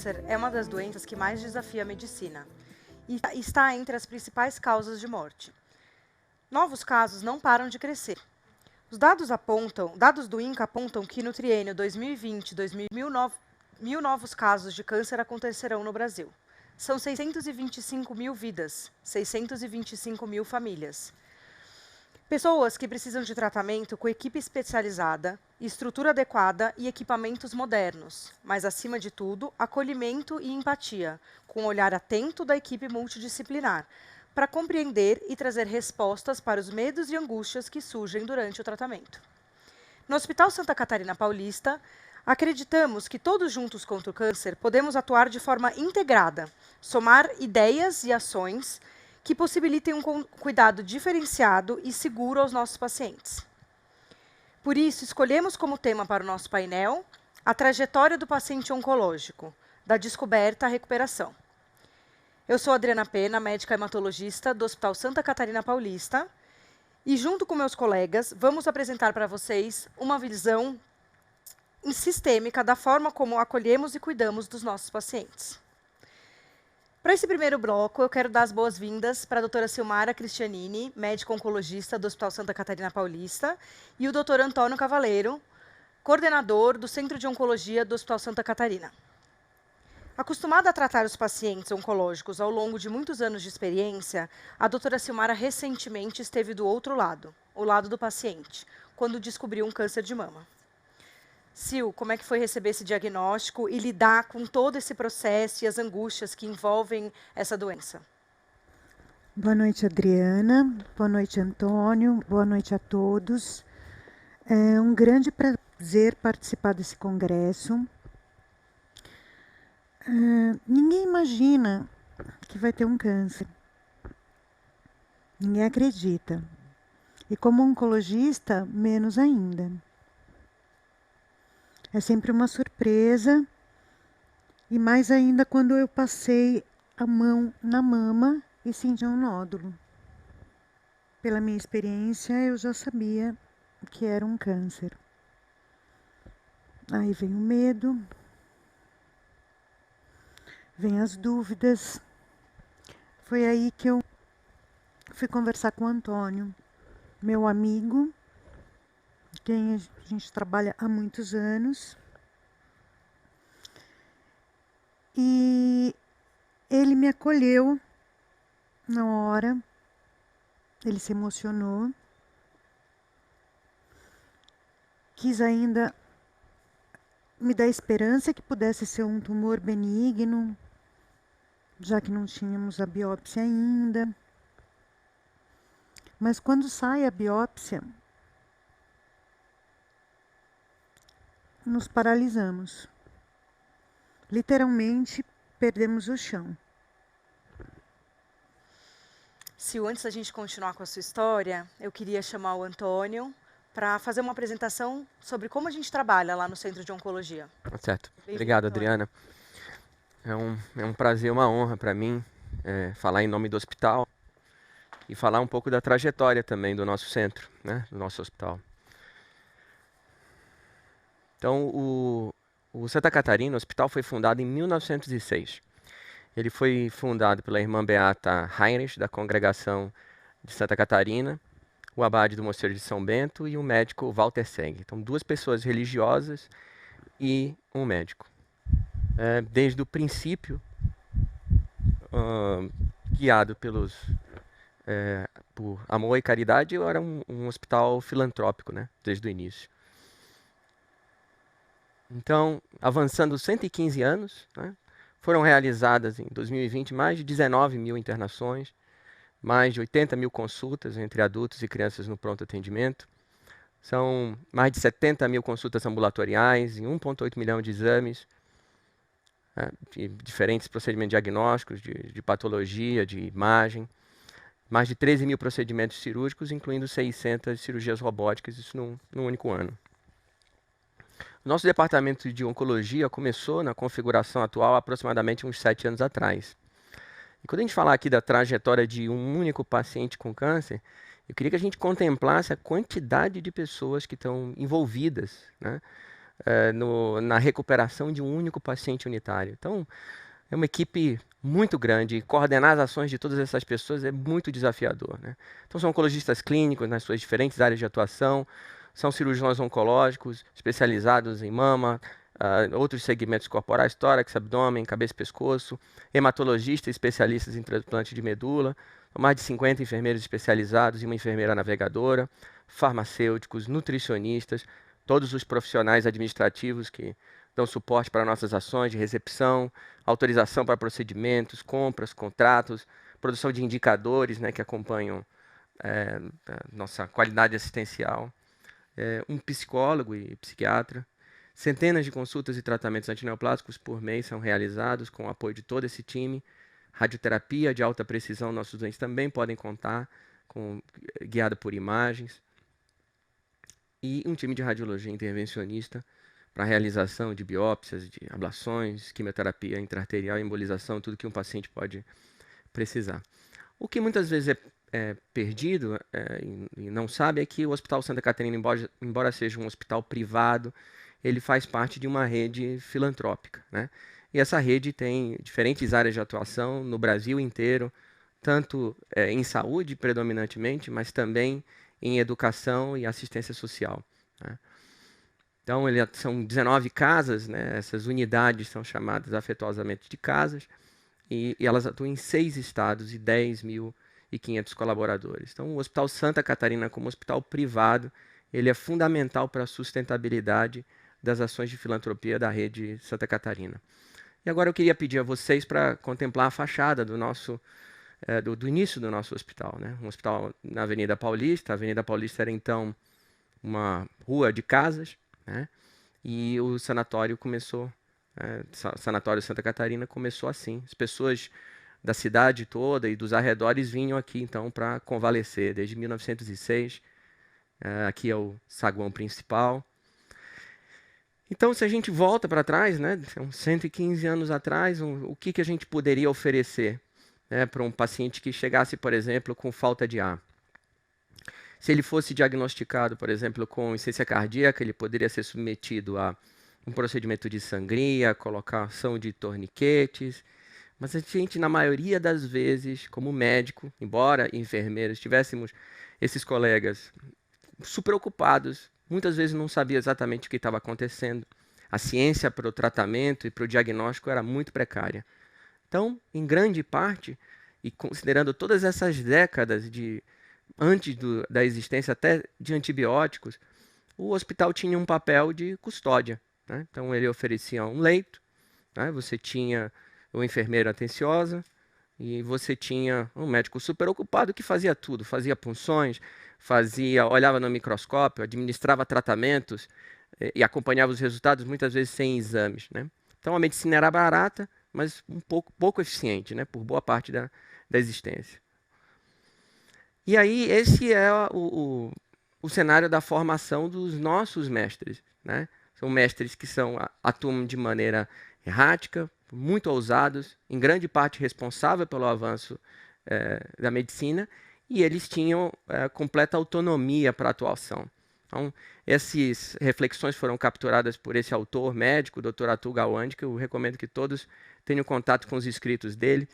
câncer é uma das doenças que mais desafia a medicina e está entre as principais causas de morte. Novos casos não param de crescer. Os dados do INCA apontam que no triênio 2020-2021, 1.000 novos casos de câncer acontecerão no Brasil. São 625 mil vidas, 625 mil famílias. Pessoas que precisam de tratamento com equipe especializada, estrutura adequada e equipamentos modernos, mas, acima de tudo, acolhimento e empatia, com um olhar atento da equipe multidisciplinar, para compreender e trazer respostas para os medos e angústias que surgem durante o tratamento. No Hospital Santa Catarina Paulista, acreditamos que todos juntos contra o câncer podemos atuar de forma integrada, somar ideias e ações que possibilitem um cuidado diferenciado e seguro aos nossos pacientes. Por isso, escolhemos como tema para o nosso painel a trajetória do paciente oncológico, da descoberta à recuperação. Eu sou Adriana Pena, médica hematologista do Hospital Santa Catarina Paulista, e junto com meus colegas, vamos apresentar para vocês uma visão sistêmica da forma como acolhemos e cuidamos dos nossos pacientes. Para esse primeiro bloco, eu quero dar as boas-vindas para a doutora Silmara Cristianini, médica oncologista do Hospital Santa Catarina Paulista, e o doutor Antônio Cavaleiro, coordenador do Centro de Oncologia do Hospital Santa Catarina. Acostumada a tratar os pacientes oncológicos ao longo de muitos anos de experiência, a doutora Silmara recentemente esteve do outro lado, o lado do paciente, quando descobriu um câncer de mama. Sil, como é que foi receber esse diagnóstico e lidar com todo esse processo e as angústias que envolvem essa doença? Boa noite, Adriana. Boa noite, Antônio. Boa noite a todos. É um grande prazer participar desse congresso. Ninguém imagina que vai ter um câncer. Ninguém acredita. E como oncologista, menos ainda. É sempre uma surpresa, e mais ainda quando eu passei a mão na mama e senti um nódulo. Pela minha experiência, eu já sabia que era um câncer. Aí vem o medo, vem as dúvidas. Foi aí que eu fui conversar com o Antônio, meu amigo, quem a gente trabalha há muitos anos. E ele me acolheu na hora, ele se emocionou, quis ainda me dar esperança que pudesse ser um tumor benigno, já que não tínhamos a biópsia ainda. Mas quando sai a biópsia, nos paralisamos. Literalmente, perdemos o chão. Sil, antes da gente continuar com a sua história, eu queria chamar o Antônio para fazer uma apresentação sobre como a gente trabalha lá no Centro de Oncologia. Certo. Obrigado, Adriana. É um prazer, uma honra para mim falar em nome do hospital e falar um pouco da trajetória também do nosso centro, né, do nosso hospital. Então, o Santa Catarina, o hospital, foi fundado em 1906. Ele foi fundado pela irmã Beata Heinrich, da congregação de Santa Catarina, o abade do Mosteiro de São Bento e o médico Walter Segg. Então, duas pessoas religiosas e um médico. Desde o princípio, guiado por amor e caridade, era um hospital filantrópico, né, desde o início. Então, avançando 115 anos, né, foram realizadas em 2020 mais de 19 mil internações, mais de 80 mil consultas entre adultos e crianças no pronto atendimento. São mais de 70 mil consultas ambulatoriais e 1,8 milhão de exames, de diferentes procedimentos diagnósticos, de patologia, de imagem. Mais de 13 mil procedimentos cirúrgicos, incluindo 600 cirurgias robóticas, isso num único ano. O nosso departamento de oncologia começou na configuração atual há aproximadamente uns 7 anos atrás. E quando a gente falar aqui da trajetória de um único paciente com câncer, eu queria que a gente contemplasse a quantidade de pessoas que estão envolvidas, né, na recuperação de um único paciente unitário. Então, é uma equipe muito grande e coordenar as ações de todas essas pessoas é muito desafiador, né? Então, são oncologistas clínicos nas suas diferentes áreas de atuação, são cirurgiões oncológicos especializados em mama, outros segmentos corporais, tórax, abdômen, cabeça e pescoço, hematologistas especialistas em transplante de medula, mais de 50 enfermeiros especializados e uma enfermeira navegadora, farmacêuticos, nutricionistas, todos os profissionais administrativos que dão suporte para nossas ações de recepção, autorização para procedimentos, compras, contratos, produção de indicadores, né, que acompanham a nossa qualidade assistencial, um psicólogo e psiquiatra. Centenas de consultas e tratamentos antineoplásicos por mês são realizados com o apoio de todo esse time. Radioterapia de alta precisão, nossos doentes também podem contar, guiada por imagens. E um time de radiologia intervencionista para a realização de biópsias, de ablações, quimioterapia intraarterial, embolização, tudo que um paciente pode precisar. O que muitas vezes é perdido e não sabe é que o Hospital Santa Catarina, embora seja um hospital privado, ele faz parte de uma rede filantrópica, né? E essa rede tem diferentes áreas de atuação no Brasil inteiro, tanto em saúde predominantemente, mas também em educação e assistência social, né? Então, são 19 casas, né? Essas unidades são chamadas afetuosamente de casas, e elas atuam em 6 estados e 10.500 colaboradores. Então, o Hospital Santa Catarina, como hospital privado, ele é fundamental para a sustentabilidade das ações de filantropia da rede Santa Catarina. E agora eu queria pedir a vocês para contemplar a fachada do início do nosso hospital, né? Um hospital na Avenida Paulista. A Avenida Paulista era então uma rua de casas, né? E o sanatório começou, o Sanatório Santa Catarina começou assim. As pessoas da cidade toda e dos arredores vinham aqui então para convalescer desde 1906. Aqui é o saguão principal. Então, se a gente volta para trás, né, são 115 anos atrás, o que a gente poderia oferecer, né, para um paciente que chegasse, por exemplo, com falta de ar? Se ele fosse diagnosticado, por exemplo, com insuficiência cardíaca, ele poderia ser submetido a um procedimento de sangria, colocação de torniquetes. Mas a gente, na maioria das vezes, como médico, embora enfermeiros, tivéssemos esses colegas super ocupados, muitas vezes não sabia exatamente o que estava acontecendo. A ciência para o tratamento e para o diagnóstico era muito precária. Então, em grande parte, e considerando todas essas décadas antes da existência até de antibióticos, o hospital tinha um papel de custódia, né? Então, ele oferecia um leito, né? Você tinha uma enfermeira atenciosa e você tinha um médico super ocupado que fazia tudo, fazia punções, olhava no microscópio, administrava tratamentos e acompanhava os resultados, muitas vezes sem exames, né? Então, a medicina era barata, mas um pouco eficiente, né, por boa parte da existência. E aí, esse é o cenário da formação dos nossos mestres, né? São mestres que atuam de maneira errática, muito ousados, em grande parte responsável pelo avanço da medicina, e eles tinham completa autonomia para a atuação. Então, essas reflexões foram capturadas por esse autor médico, o Dr. Atul Gawande, que eu recomendo que todos tenham contato com os escritos dele.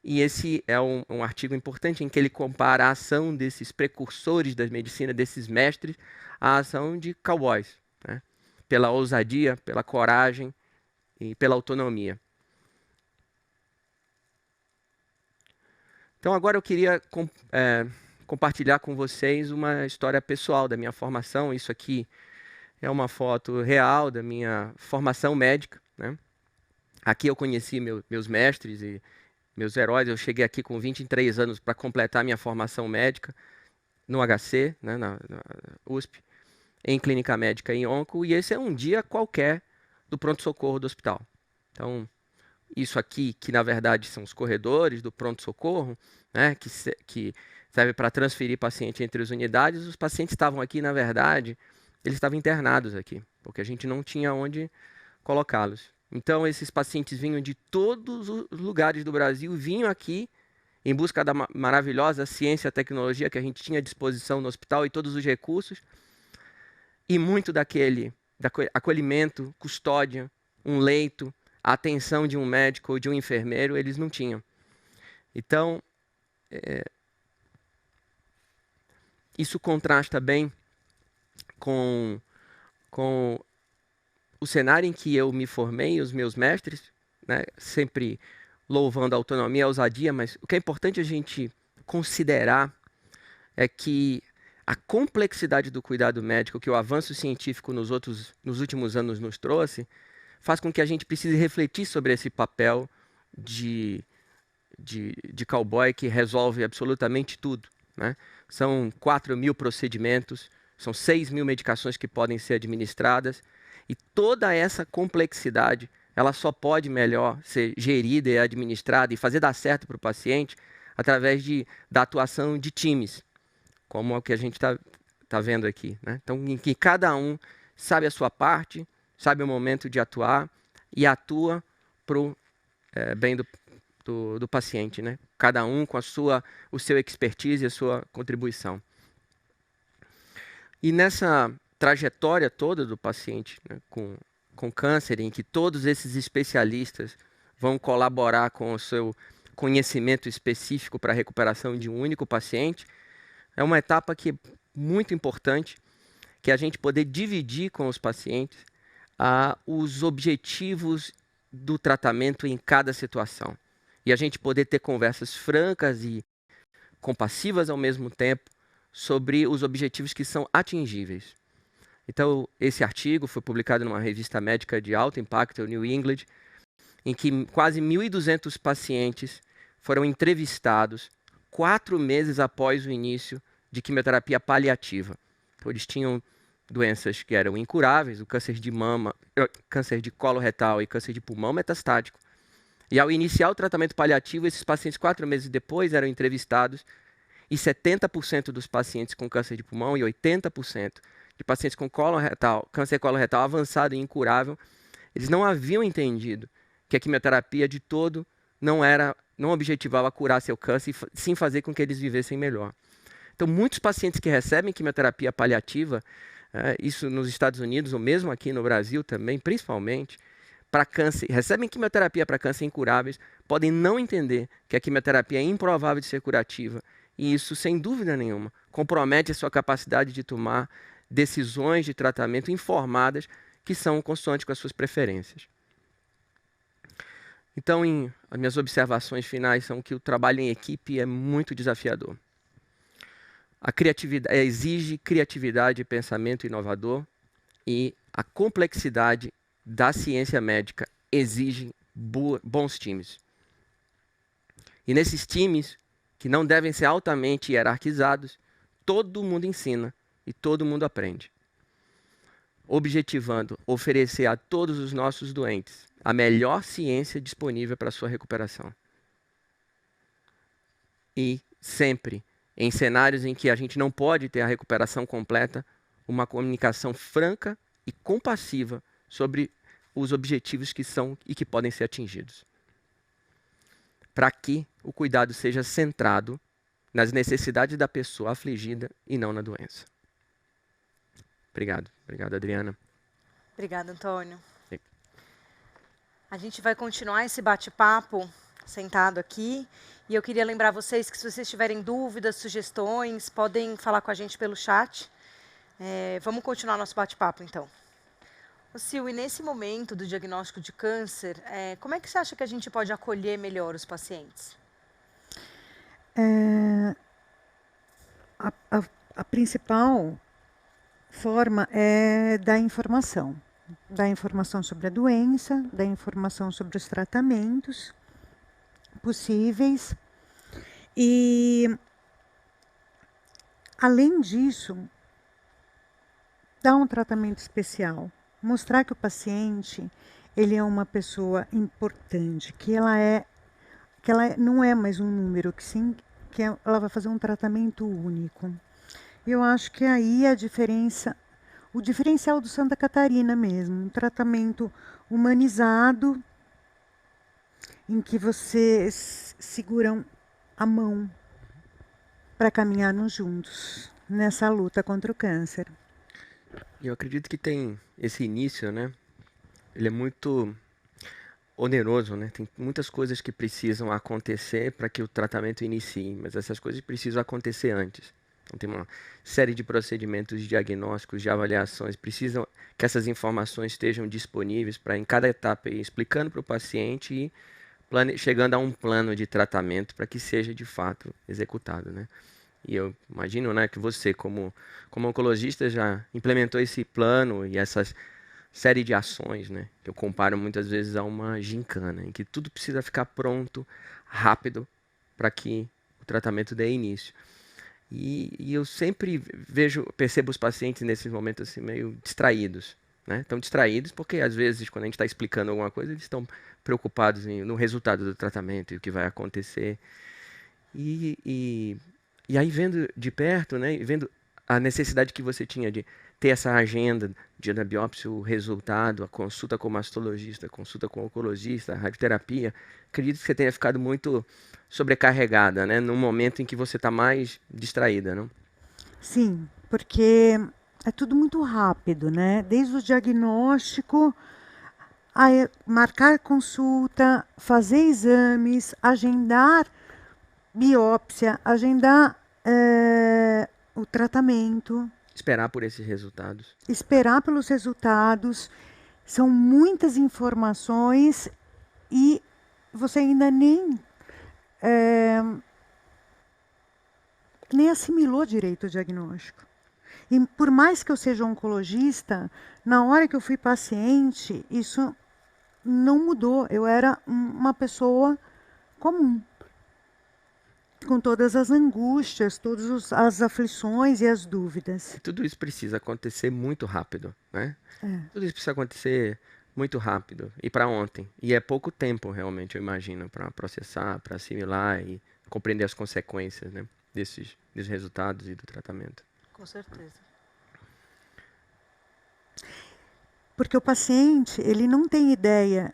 E esse é um artigo importante em que ele compara a ação desses precursores da medicina, desses mestres, à ação de cowboys, né? Pela ousadia, pela coragem e pela autonomia. Então, agora eu queria compartilhar com vocês uma história pessoal da minha formação. Isso aqui é uma foto real da minha formação médica, né? Aqui eu conheci meus mestres e meus heróis. Eu cheguei aqui com 23 anos para completar minha formação médica no HC, né, na USP, em clínica médica em onco, e esse é um dia qualquer do pronto-socorro do hospital. Então, isso aqui, que na verdade são os corredores do pronto-socorro, né, que serve para transferir paciente entre as unidades, os pacientes estavam aqui, na verdade, eles estavam internados aqui, porque a gente não tinha onde colocá-los. Então, esses pacientes vinham de todos os lugares do Brasil, vinham aqui em busca da maravilhosa ciência e tecnologia que a gente tinha à disposição no hospital e todos os recursos, e muito daquele acolhimento, custódia, um leito, a atenção de um médico ou de um enfermeiro, eles não tinham. Então, isso contrasta bem com o cenário em que eu me formei, os meus mestres, né, sempre louvando a autonomia e a ousadia, mas o que é importante a gente considerar é que a complexidade do cuidado médico que o avanço científico nos últimos anos nos trouxe, faz com que a gente precise refletir sobre esse papel de cowboy que resolve absolutamente tudo, né? São 4.000 procedimentos, são 6.000 medicações que podem ser administradas, e toda essa complexidade ela só pode melhor ser gerida e administrada e fazer dar certo para o paciente através da atuação de times, como é o que a gente tá vendo aqui, né? Então, em que cada um sabe a sua parte, sabe o momento de atuar e atua para o bem do paciente, né? Cada um com o seu expertise e a sua contribuição. E nessa trajetória toda do paciente, né, com câncer, em que todos esses especialistas vão colaborar com o seu conhecimento específico para a recuperação de um único paciente, é uma etapa que é muito importante, que é a gente poder dividir com os pacientes os objetivos do tratamento em cada situação. E a gente poder ter conversas francas e compassivas ao mesmo tempo sobre os objetivos que são atingíveis. Então, esse artigo foi publicado numa revista médica de alto impacto, o New England, em que quase 1.200 pacientes foram entrevistados 4 meses após o início de quimioterapia paliativa. Então, eles tinham doenças que eram incuráveis, o câncer de mama, câncer de colo retal e câncer de pulmão metastático. E ao iniciar o tratamento paliativo, esses pacientes 4 meses depois eram entrevistados e 70% dos pacientes com câncer de pulmão e 80% de pacientes com câncer coloretal avançado e incurável, eles não haviam entendido que a quimioterapia de todo não objetivava curar seu câncer e sim fazer com que eles vivessem melhor. Então, muitos pacientes que recebem quimioterapia paliativa, isso nos Estados Unidos ou mesmo aqui no Brasil também, principalmente, para câncer, recebem quimioterapia para câncer incuráveis, podem não entender que a quimioterapia é improvável de ser curativa. E isso, sem dúvida nenhuma, compromete a sua capacidade de tomar decisões de tratamento informadas que são consoantes com as suas preferências. Então, as minhas observações finais são que o trabalho em equipe é muito desafiador. A criatividade exige criatividade e pensamento inovador, e a complexidade da ciência médica exige bons times. E nesses times, que não devem ser altamente hierarquizados, todo mundo ensina e todo mundo aprende, objetivando oferecer a todos os nossos doentes a melhor ciência disponível para a sua recuperação. E sempre, em cenários em que a gente não pode ter a recuperação completa, uma comunicação franca e compassiva sobre os objetivos que são e que podem ser atingidos, para que o cuidado seja centrado nas necessidades da pessoa afligida e não na doença. Obrigado. Obrigado, Adriana. Obrigada, Antônio. A gente vai continuar esse bate-papo sentado aqui. E eu queria lembrar vocês que, se vocês tiverem dúvidas, sugestões, podem falar com a gente pelo chat. Vamos continuar nosso bate-papo, então. Sil, e nesse momento do diagnóstico de câncer, como é que você acha que a gente pode acolher melhor os pacientes? A principal forma é dar informação sobre a doença, dar informação sobre os tratamentos, possíveis. E, além disso, dar um tratamento especial. Mostrar que o paciente ele é uma pessoa importante, que ela não é mais um número, que sim, ela vai fazer um tratamento único. Eu acho que aí a diferença, o diferencial do Santa Catarina mesmo, um tratamento humanizado, em que vocês seguram a mão para caminharmos juntos nessa luta contra o câncer. E eu acredito que tem esse início, né? Ele é muito oneroso, né? Tem muitas coisas que precisam acontecer para que o tratamento inicie, mas essas coisas precisam acontecer antes. Então, tem uma série de procedimentos diagnósticos, de avaliações, precisam que essas informações estejam disponíveis para, em cada etapa, ir explicando para o paciente e chegando a um plano de tratamento para que seja, de fato, executado, né? E eu imagino, né, que você, como oncologista, já implementou esse plano e essas série de ações, né? Que eu comparo muitas vezes a uma gincana, em que tudo precisa ficar pronto, rápido, para que o tratamento dê início. E eu sempre percebo os pacientes nesses momentos assim meio distraídos, né? Estão distraídos porque às vezes quando a gente está explicando alguma coisa eles estão preocupados no resultado do tratamento e o que vai acontecer. E aí vendo de perto, né? Vendo a necessidade que você tinha de ter essa agenda, dia da biópsia, o resultado, a consulta com o mastologista, a consulta com o oncologista, a radioterapia, acredito que você tenha ficado muito sobrecarregada, né? Num momento em que você está mais distraída, não? Sim, porque é tudo muito rápido, né? Desde o diagnóstico, a marcar consulta, fazer exames, agendar biópsia, agendar o tratamento. Esperar por esses resultados. Esperar pelos resultados. São muitas informações e você ainda nem assimilou direito o diagnóstico. E por mais que eu seja oncologista, na hora que eu fui paciente, isso não mudou. Eu era uma pessoa comum, com todas as angústias, todas as aflições e as dúvidas. Tudo isso precisa acontecer muito rápido, né? Tudo isso precisa acontecer muito rápido e para ontem. E é pouco tempo, realmente, eu imagino, para processar, para assimilar e compreender as consequências, né, desses resultados e do tratamento. Com certeza. Porque o paciente, ele não tem ideia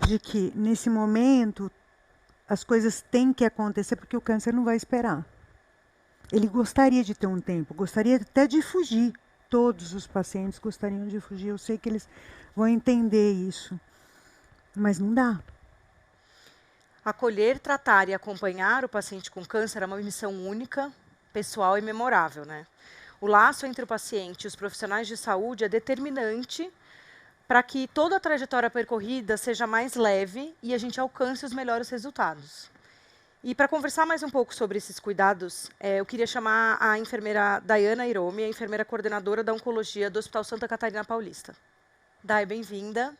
de que, nesse momento, as coisas têm que acontecer porque o câncer não vai esperar. Ele gostaria de ter um tempo, gostaria até de fugir. Todos os pacientes gostariam de fugir. Eu sei que eles vão entender isso. Mas não dá. Acolher, tratar e acompanhar o paciente com câncer é uma missão única, pessoal e memorável, né? O laço entre o paciente e os profissionais de saúde é determinante para que toda a trajetória percorrida seja mais leve e a gente alcance os melhores resultados. E para conversar mais um pouco sobre esses cuidados, eu queria chamar a enfermeira Dayana Hiromi, a enfermeira coordenadora da Oncologia do Hospital Santa Catarina Paulista. Day, bem-vinda.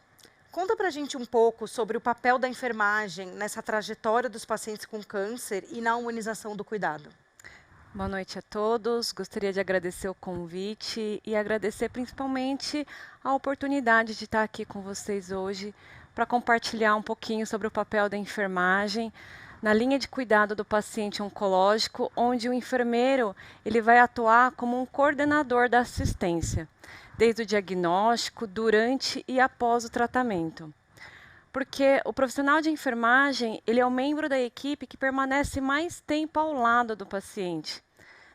Conta para a gente um pouco sobre o papel da enfermagem nessa trajetória dos pacientes com câncer e na humanização do cuidado. Boa noite a todos. Gostaria de agradecer o convite e agradecer principalmente a oportunidade de estar aqui com vocês hoje para compartilhar um pouquinho sobre o papel da enfermagem na linha de cuidado do paciente oncológico, onde o enfermeiro ele vai atuar como um coordenador da assistência, desde o diagnóstico, durante e após o tratamento. Porque o profissional de enfermagem ele é o membro da equipe que permanece mais tempo ao lado do paciente,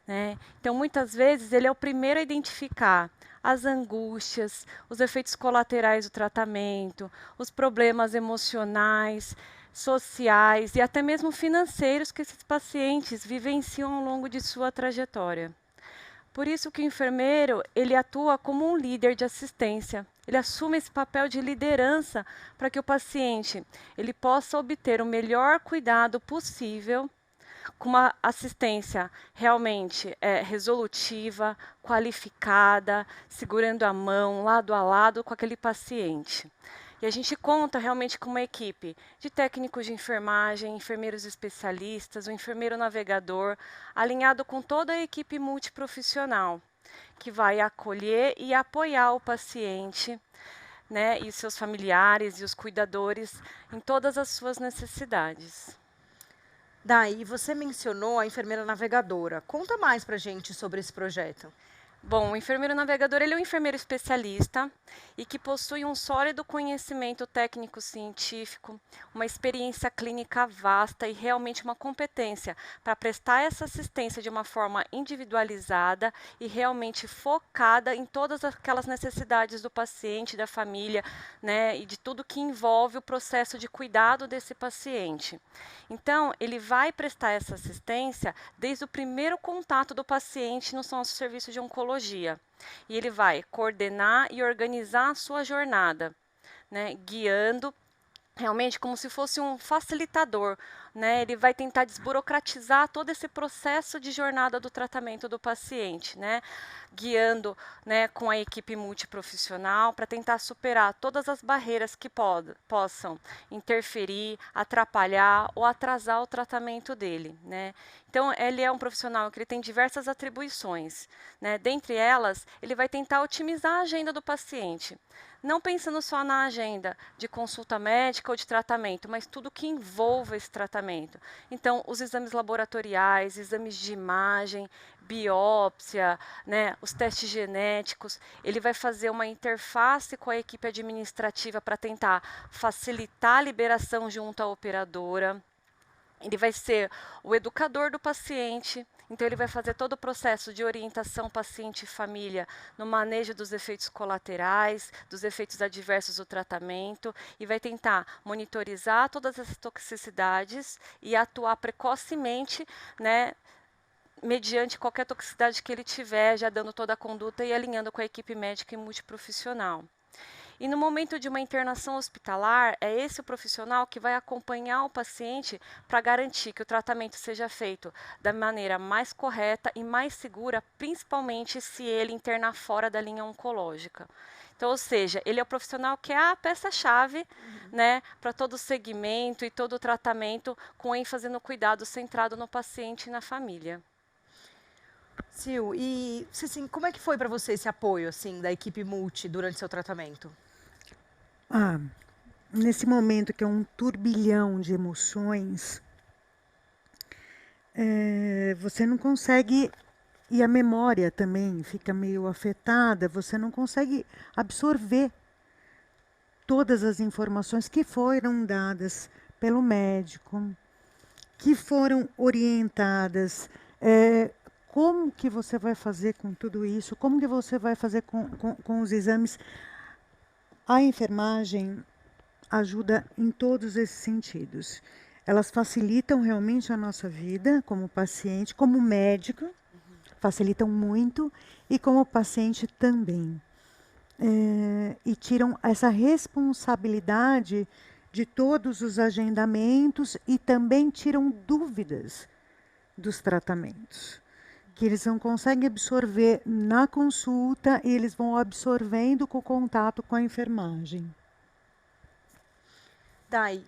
né? Então, muitas vezes, ele é o primeiro a identificar as angústias, os efeitos colaterais do tratamento, os problemas emocionais, sociais e até mesmo financeiros que esses pacientes vivenciam ao longo de sua trajetória. Por isso que o enfermeiro ele atua como um líder de assistência. Ele assume esse papel de liderança para que o paciente ele possa obter o melhor cuidado possível, com uma assistência realmente resolutiva, qualificada, segurando a mão, lado a lado com aquele paciente. E a gente conta realmente com uma equipe de técnicos de enfermagem, enfermeiros especialistas, o enfermeiro navegador, alinhado com toda a equipe multiprofissional, que vai acolher e apoiar o paciente, né, e seus familiares e os cuidadores em todas as suas necessidades. Daí, você mencionou a enfermeira navegadora. Conta mais pra gente sobre esse projeto. Bom, o enfermeiro navegador ele é um enfermeiro especialista e que possui um sólido conhecimento técnico-científico, uma experiência clínica vasta e realmente uma competência para prestar essa assistência de uma forma individualizada e realmente focada em todas aquelas necessidades do paciente, da família, né, e de tudo que envolve o processo de cuidado desse paciente. Então, ele vai prestar essa assistência desde o primeiro contato do paciente no nosso serviço de oncologia. E ele vai coordenar e organizar a sua jornada, né, guiando realmente como se fosse um facilitador, né? Ele vai tentar desburocratizar todo esse processo de jornada do tratamento do paciente, né? Guiando, né, com a equipe multiprofissional para tentar superar todas as barreiras que possam interferir, atrapalhar ou atrasar o tratamento dele, né? Então, ele é um profissional que ele tem diversas atribuições, né? Dentre elas, ele vai tentar otimizar a agenda do paciente, não pensando só na agenda de consulta médica ou de tratamento, mas tudo que envolva esse tratamento. Então, os exames laboratoriais, exames de imagem, biópsia, né, os testes genéticos, ele vai fazer uma interface com a equipe administrativa para tentar facilitar a liberação junto à operadora. Ele vai ser o educador do paciente, então ele vai fazer todo o processo de orientação paciente e família no manejo dos efeitos colaterais, dos efeitos adversos do tratamento e vai tentar monitorizar todas as toxicidades e atuar precocemente, né, mediante qualquer toxicidade que ele tiver, já dando toda a conduta e alinhando com a equipe médica e multiprofissional. E no momento de uma internação hospitalar, é esse o profissional que vai acompanhar o paciente para garantir que o tratamento seja feito da maneira mais correta e mais segura, principalmente se ele internar fora da linha oncológica. Então, ou seja, ele é o profissional que é a peça-chave, né, para todo o segmento e todo o tratamento, com ênfase no cuidado centrado no paciente e na família. Sil, e assim, como é que foi para você esse apoio assim da equipe multi durante seu tratamento? Ah, nesse momento que é um turbilhão de emoções, você não consegue, e a memória também fica meio afetada, você não consegue absorver todas as informações que foram dadas pelo médico, que foram orientadas. Como que você vai fazer com tudo isso? Como que você vai fazer com os exames? A enfermagem ajuda em todos esses sentidos. Elas facilitam realmente a nossa vida como paciente, como médico, facilitam muito, e como paciente também. E tiram essa responsabilidade de todos os agendamentos e também tiram dúvidas dos tratamentos, que eles não conseguem absorver na consulta e eles vão absorvendo com o contato com a enfermagem. Daí,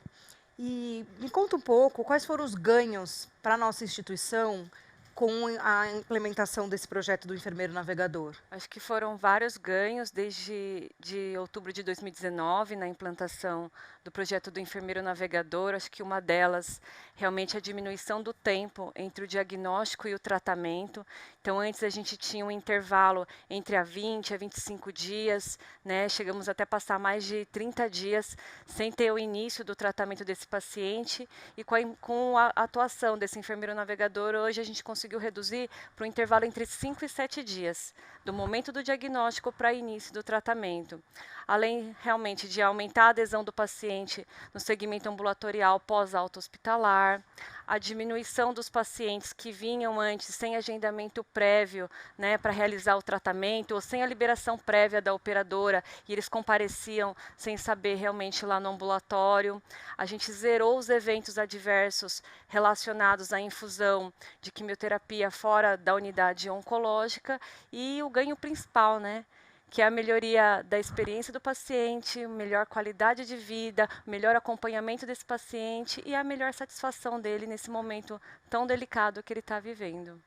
e me conta um pouco quais foram os ganhos para a nossa instituição com a implementação desse projeto do enfermeiro navegador? Acho que foram vários ganhos desde outubro de 2019, na implantação do projeto do enfermeiro navegador. Acho que uma delas realmente é a diminuição do tempo entre o diagnóstico e o tratamento. Então, antes a gente tinha um intervalo entre a 20 a 25 dias, né? Chegamos até passar mais de 30 dias sem ter o início do tratamento desse paciente. E com a atuação desse enfermeiro navegador, hoje a gente conseguiu reduzir para um intervalo entre 5 e 7 dias, do momento do diagnóstico para início do tratamento. Além realmente de aumentar a adesão do paciente no segmento ambulatorial pós-alta hospitalar, a diminuição dos pacientes que vinham antes sem agendamento prévio, né, para realizar o tratamento, ou sem a liberação prévia da operadora, e eles compareciam sem saber realmente lá no ambulatório. A gente zerou os eventos adversos relacionados à infusão de quimioterapia fora da unidade oncológica, e o ganho principal, né, que é a melhoria da experiência do paciente, melhor qualidade de vida, melhor acompanhamento desse paciente e a melhor satisfação dele nesse momento tão delicado que ele está vivendo.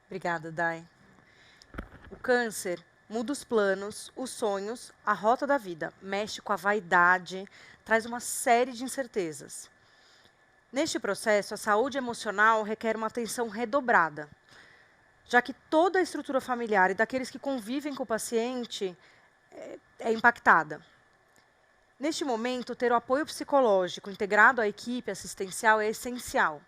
Obrigada, Dai. O câncer muda os planos, os sonhos, a rota da vida, mexe com a vaidade, traz uma série de incertezas. Neste processo, a saúde emocional requer uma atenção redobrada, já que toda a estrutura familiar e daqueles que convivem com o paciente é impactada. Neste momento, ter o apoio psicológico integrado à equipe assistencial é essencial.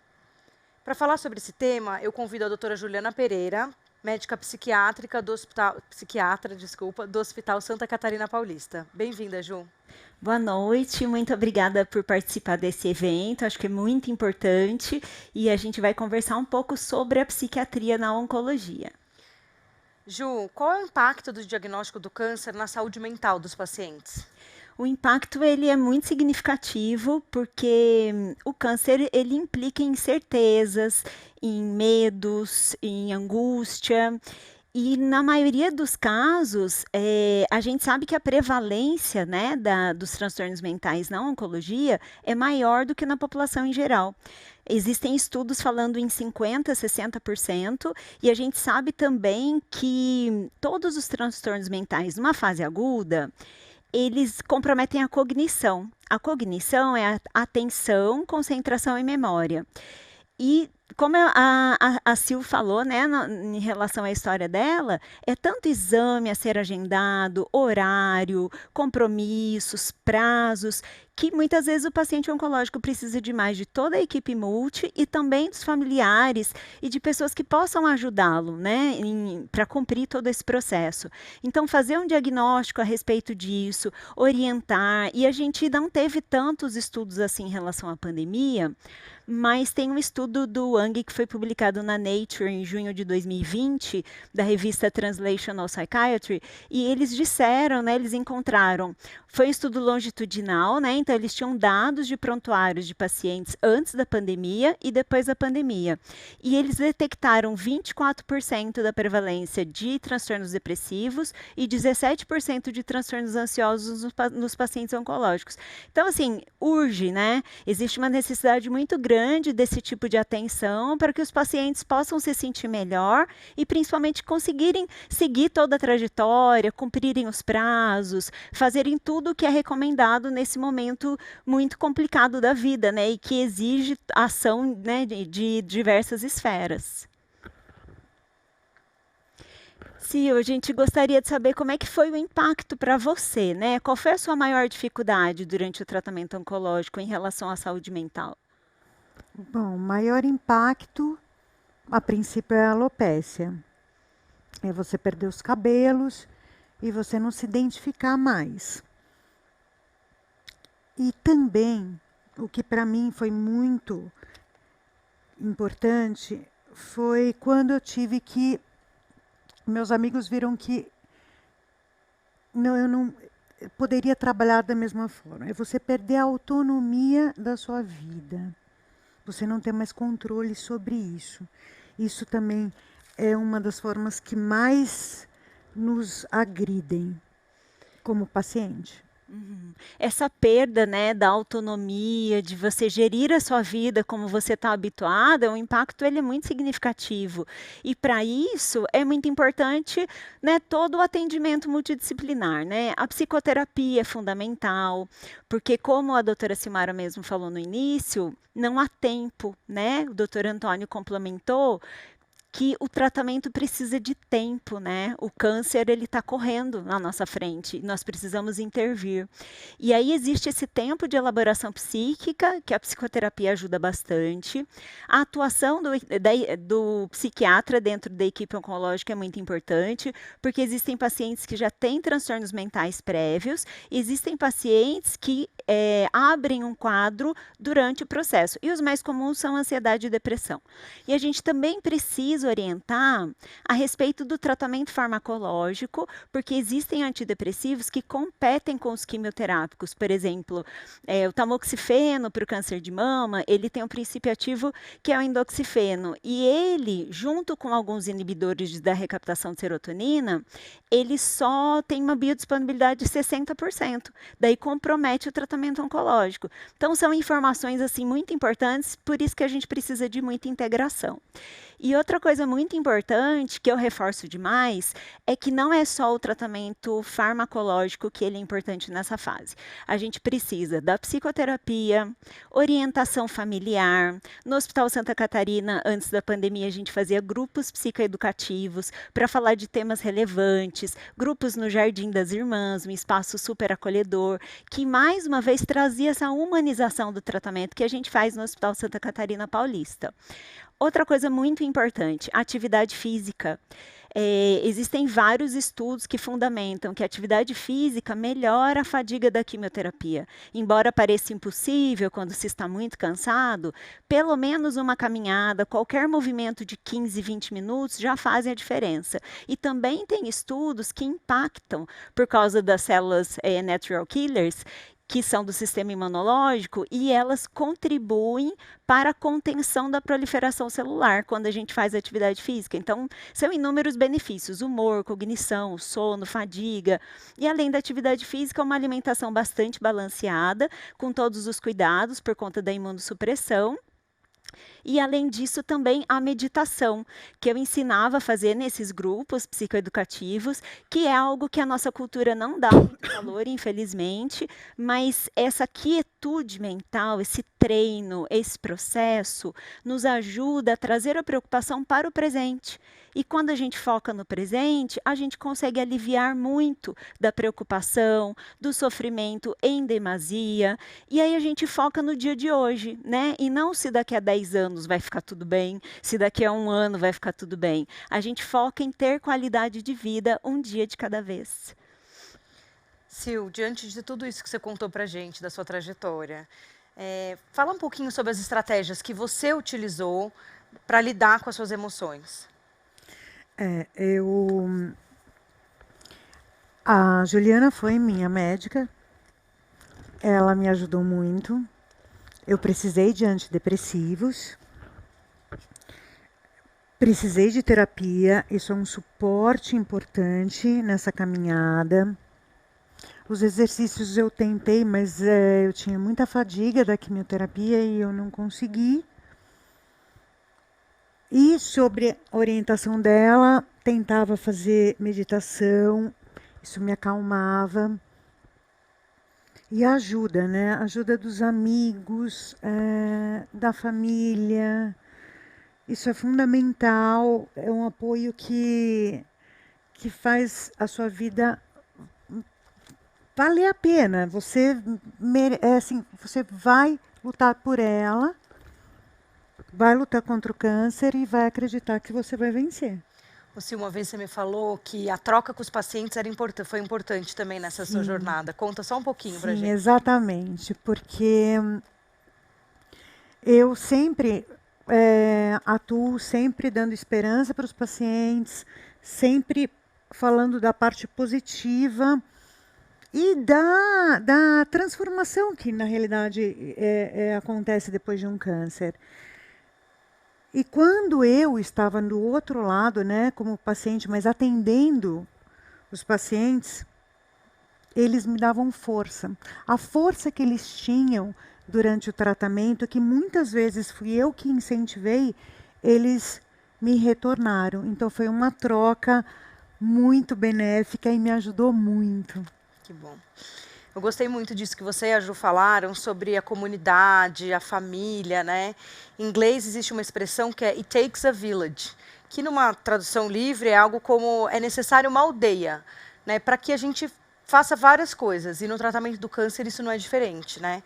Para falar sobre esse tema, eu convido a doutora Juliana Pereira, médica psiquiatra do Hospital Santa Catarina Paulista. Bem-vinda, Ju. Boa noite, muito obrigada por participar desse evento, acho que é muito importante e a gente vai conversar um pouco sobre a psiquiatria na oncologia. Ju, qual é o impacto do diagnóstico do câncer na saúde mental dos pacientes? O impacto ele é muito significativo porque o câncer ele implica em incertezas, em medos, em angústia. E na maioria dos casos, a gente sabe que a prevalência, né, dos transtornos mentais na oncologia é maior do que na população em geral. Existem estudos falando em 50%, 60%, e a gente sabe também que todos os transtornos mentais numa fase aguda, eles comprometem a cognição. A cognição é a atenção, concentração e memória. E como a Sil falou, né, em relação à história dela, é tanto exame a ser agendado, horário, compromissos, prazos, que muitas vezes o paciente oncológico precisa de mais de toda a equipe multi e também dos familiares e de pessoas que possam ajudá-lo, né, para cumprir todo esse processo. Então, fazer um diagnóstico a respeito disso, orientar, e a gente não teve tantos estudos assim em relação à pandemia, mas tem um estudo do Wang que foi publicado na Nature em junho de 2020, da revista Translational Psychiatry, e eles disseram, né, eles encontraram, foi um estudo longitudinal, né, então eles tinham dados de prontuários de pacientes antes da pandemia e depois da pandemia, e eles detectaram 24% da prevalência de transtornos depressivos e 17% de transtornos ansiosos nos pacientes oncológicos. Então, assim, urge, né, existe uma necessidade muito grande desse tipo de atenção para que os pacientes possam se sentir melhor e principalmente conseguirem seguir toda a trajetória, cumprirem os prazos, fazerem tudo o que é recomendado nesse momento muito complicado da vida, né, e que exige ação, né, de diversas esferas. Sil, a gente gostaria de saber como é que foi o impacto para você, né? Qual foi a sua maior dificuldade durante o tratamento oncológico em relação à saúde mental? Bom, o maior impacto, a princípio, é a alopécia. É você perder os cabelos e você não se identificar mais. E também, o que para mim foi muito importante, foi quando eu tive que... Meus amigos viram que eu não poderia trabalhar da mesma forma. É você perder a autonomia da sua vida. Você não tem mais controle sobre isso. Isso também é uma das formas que mais nos agridem como paciente. Essa perda, né, da autonomia, de você gerir a sua vida como você está habituada, o impacto ele é muito significativo. E para isso é muito importante, né, todo o atendimento multidisciplinar, né? A psicoterapia é fundamental, porque como a doutora Silmara mesmo falou no início, não há tempo, né? O doutor Antônio complementou que o tratamento precisa de tempo, né? O câncer, ele está correndo na nossa frente, nós precisamos intervir. E aí existe esse tempo de elaboração psíquica, que a psicoterapia ajuda bastante. A atuação do psiquiatra dentro da equipe oncológica é muito importante, porque existem pacientes que já têm transtornos mentais prévios, existem pacientes que abrem um quadro durante o processo. E os mais comuns são ansiedade e depressão. E a gente também precisa precisa orientar a respeito do tratamento farmacológico, porque existem antidepressivos que competem com os quimioterápicos. Por exemplo, o tamoxifeno para o câncer de mama, ele tem um princípio ativo que é o endoxifeno. E ele, junto com alguns inibidores da recaptação de serotonina, ele só tem uma biodisponibilidade de 60%. Daí compromete o tratamento oncológico. Então, são informações assim muito importantes, por isso que a gente precisa de muita integração. E outra coisa muito importante, que eu reforço demais, é que não é só o tratamento farmacológico que ele é importante nessa fase. A gente precisa da psicoterapia, orientação familiar. No Hospital Santa Catarina, antes da pandemia, a gente fazia grupos psicoeducativos para falar de temas relevantes, grupos no Jardim das Irmãs, um espaço super acolhedor, que mais uma vez trazia essa humanização do tratamento que a gente faz no Hospital Santa Catarina Paulista. Outra coisa muito importante, atividade física. Existem vários estudos que fundamentam que a atividade física melhora a fadiga da quimioterapia. Embora pareça impossível quando se está muito cansado, pelo menos uma caminhada, qualquer movimento de 15, 20 minutos já fazem a diferença. E também tem estudos que impactam por causa das células natural killers, que são do sistema imunológico, e elas contribuem para a contenção da proliferação celular quando a gente faz atividade física. Então, são inúmeros benefícios: humor, cognição, sono, fadiga. E além da atividade física, uma alimentação bastante balanceada, com todos os cuidados por conta da imunossupressão. E, além disso, também a meditação, que eu ensinava a fazer nesses grupos psicoeducativos, que é algo que a nossa cultura não dá muito valor, infelizmente, mas essa quietude mental, esse treino, esse processo, nos ajuda a trazer a preocupação para o presente. E quando a gente foca no presente, a gente consegue aliviar muito da preocupação, do sofrimento em demasia. E aí a gente foca no dia de hoje, né? E não se daqui a 10 anos vai ficar tudo bem, se daqui a 1 ano vai ficar tudo bem. A gente foca em ter qualidade de vida um dia de cada vez. Sil, diante de tudo isso que você contou pra gente, da sua trajetória, fala um pouquinho sobre as estratégias que você utilizou para lidar com as suas emoções. A Juliana foi minha médica, ela me ajudou muito. Eu precisei de antidepressivos, precisei de terapia, isso é um suporte importante nessa caminhada. Os exercícios eu tentei, mas eu tinha muita fadiga da quimioterapia e eu não consegui. E sobre a orientação dela, tentava fazer meditação, isso me acalmava. E a ajuda, né? A ajuda dos amigos, da família. Isso é fundamental, é um apoio que faz a sua vida valer a pena. Você vai lutar por ela, vai lutar contra o câncer e vai acreditar que você vai vencer. Você, uma vez você me falou que a troca com os pacientes foi importante também nessa sua jornada. Conta só um pouquinho pra gente. Exatamente, porque eu sempre atuo, sempre dando esperança para os pacientes, sempre falando da parte positiva e da transformação que, na realidade, acontece depois de um câncer. E quando eu estava do outro lado, né, como paciente, mas atendendo os pacientes, eles me davam força. A força que eles tinham durante o tratamento, que muitas vezes fui eu que incentivei, eles me retornaram. Então foi uma troca muito benéfica e me ajudou muito. Que bom. Eu gostei muito disso que você e a Ju falaram sobre a comunidade, a família, né? Em inglês existe uma expressão que é "it takes a village", que numa tradução livre é algo como "é necessário uma aldeia", né? Para que a gente faça várias coisas. E no tratamento do câncer isso não é diferente, né?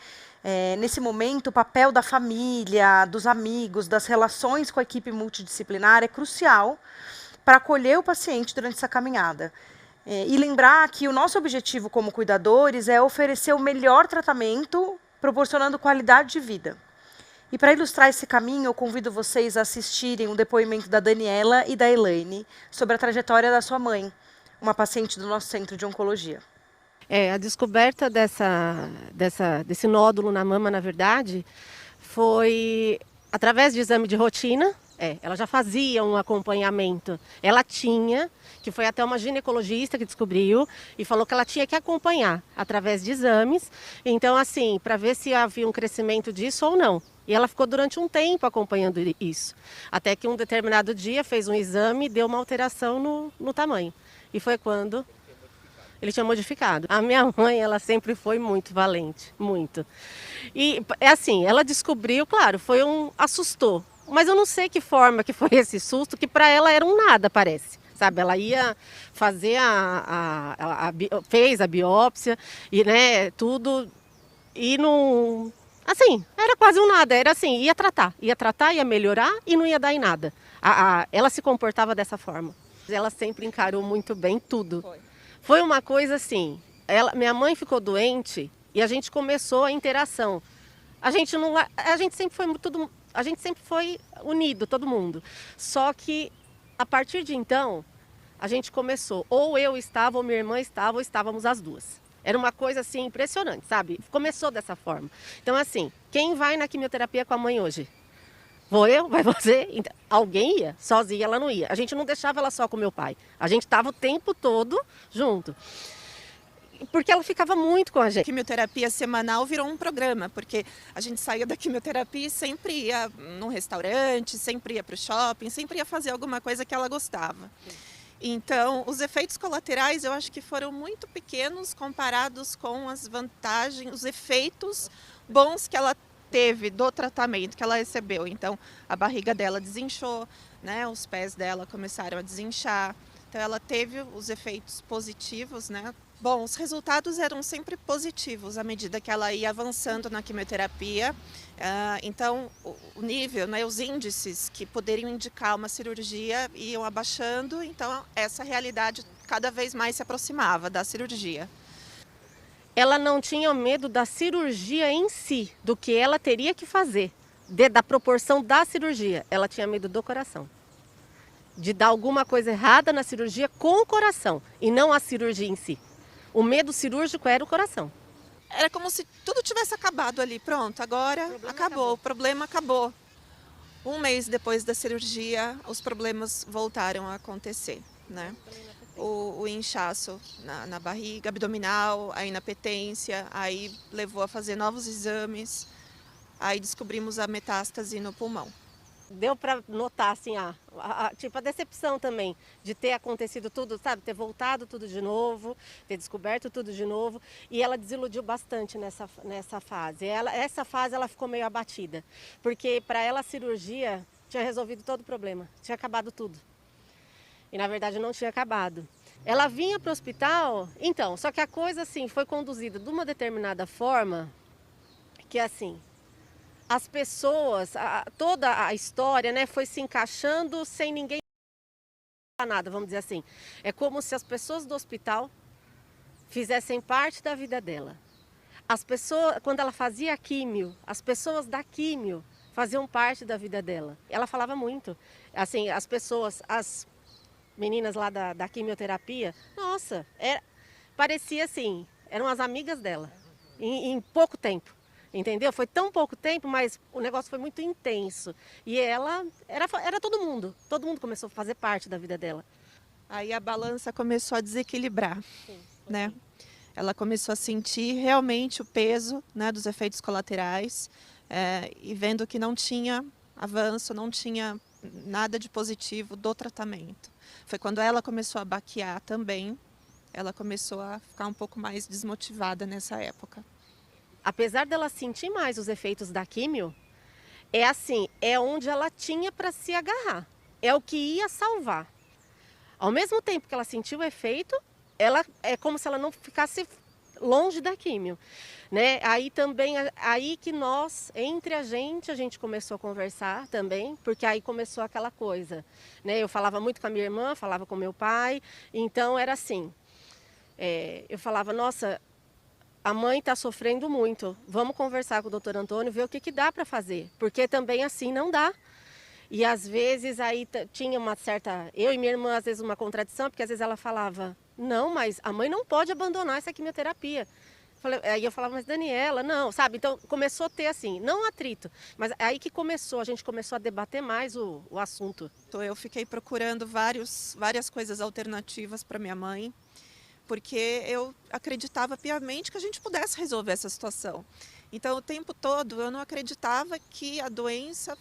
Nesse momento, o papel da família, dos amigos, das relações com a equipe multidisciplinar é crucial para acolher o paciente durante essa caminhada. E lembrar que o nosso objetivo como cuidadores é oferecer o melhor tratamento, proporcionando qualidade de vida. E para ilustrar esse caminho, eu convido vocês a assistirem o depoimento da Daniela e da Elaine sobre a trajetória da sua mãe, uma paciente do nosso centro de oncologia. A descoberta desse nódulo na mama, na verdade, foi através de exame de rotina. Ela já fazia um acompanhamento. Ela tinha, que foi até uma ginecologista que descobriu e falou que ela tinha que acompanhar através de exames. Então, assim, para ver se havia um crescimento disso ou não. E ela ficou durante um tempo acompanhando isso. Até que um determinado dia fez um exame e deu uma alteração no tamanho. E foi quando ele tinha modificado. A minha mãe, ela sempre foi muito valente, muito. E é assim, ela descobriu, claro, assustou. Mas eu não sei que forma que foi esse susto, que para ela era um nada, parece. Sabe, ela ia fazer fez a biópsia e, né, tudo, e não, assim, era quase um nada, era assim, ia tratar, ia melhorar e não ia dar em nada. Ela se comportava dessa forma. Ela sempre encarou muito bem tudo. Foi uma coisa assim, minha mãe ficou doente e a gente começou a interação. A gente sempre foi unido, todo mundo. Só que a partir de então, a gente começou, ou eu estava, ou minha irmã estava, ou estávamos as duas. Era uma coisa assim impressionante, sabe? Começou dessa forma. Então assim, quem vai na quimioterapia com a mãe hoje? Vou eu? Vai você? Alguém ia? Sozinha ela não ia. A gente não deixava ela só com meu pai. A gente estava o tempo todo junto. Porque ela ficava muito com a gente. A quimioterapia semanal virou um programa, porque a gente saía da quimioterapia e sempre ia num restaurante, sempre ia para o shopping, sempre ia fazer alguma coisa que ela gostava. Então, os efeitos colaterais eu acho que foram muito pequenos comparados com as vantagens, os efeitos bons que ela teve do tratamento que ela recebeu. Então, a barriga dela desinchou, né? Os pés dela começaram a desinchar. Então, ela teve os efeitos positivos, né? Bom, os resultados eram sempre positivos à medida que ela ia avançando na quimioterapia. Então, o nível, né, os índices que poderiam indicar uma cirurgia iam abaixando. Então, essa realidade cada vez mais se aproximava da cirurgia. Ela não tinha medo da cirurgia em si, do que ela teria que fazer, da proporção da cirurgia. Ela tinha medo do coração. De dar alguma coisa errada na cirurgia com o coração, e não a cirurgia em si. O medo cirúrgico era o coração. Era como se tudo tivesse acabado ali. Pronto, agora acabou, o problema acabou. Um mês depois da cirurgia, os problemas voltaram a acontecer, né? O inchaço na barriga abdominal, a inapetência, aí levou a fazer novos exames, aí descobrimos a metástase no pulmão. Deu para notar assim, tipo a decepção também de ter acontecido tudo, sabe? Ter voltado tudo de novo, ter descoberto tudo de novo. E ela desiludiu bastante nessa fase. Essa fase ela ficou meio abatida, porque para ela a cirurgia tinha resolvido todo o problema, tinha acabado tudo. E na verdade não tinha acabado. Ela vinha para o hospital, então, só que a coisa assim foi conduzida de uma determinada forma que assim, as pessoas, toda a história, né, foi se encaixando sem ninguém falar nada, vamos dizer assim. É como se as pessoas do hospital fizessem parte da vida dela. As pessoas, quando ela fazia químio, as pessoas da químio faziam parte da vida dela. Ela falava muito, assim, as pessoas, as meninas lá da quimioterapia, nossa, parecia assim, eram as amigas dela, em pouco tempo. Entendeu? Foi tão pouco tempo, mas o negócio foi muito intenso. E ela era todo mundo começou a fazer parte da vida dela. Aí a balança começou a desequilibrar, né? Ela começou a sentir realmente o peso, né, dos efeitos colaterais, e vendo que não tinha avanço, não tinha nada de positivo do tratamento. Foi quando ela começou a baquear também, ela começou a ficar um pouco mais desmotivada nessa época. Apesar dela sentir mais os efeitos da químio, é assim, é onde ela tinha para se agarrar, é o que ia salvar. Ao mesmo tempo que ela sentiu o efeito, é como se ela não ficasse longe da químio, né? Aí também, aí que nós, entre a gente começou a conversar também, porque aí começou aquela coisa, né? Eu falava muito com a minha irmã, falava com meu pai, então era assim, eu falava, nossa, a mãe está sofrendo muito, vamos conversar com o doutor Antônio, ver o que dá para fazer, porque também assim não dá. E às vezes aí tinha uma certa, eu e minha irmã às vezes uma contradição, porque às vezes ela falava, não, mas a mãe não pode abandonar essa quimioterapia. Aí eu falava, mas Daniela, não, sabe? Então começou a ter assim, não atrito, mas aí que a gente começou a debater mais o assunto. Então, eu fiquei procurando várias coisas alternativas para minha mãe, porque eu acreditava piamente que a gente pudesse resolver essa situação. Então, o tempo todo eu não acreditava que a doença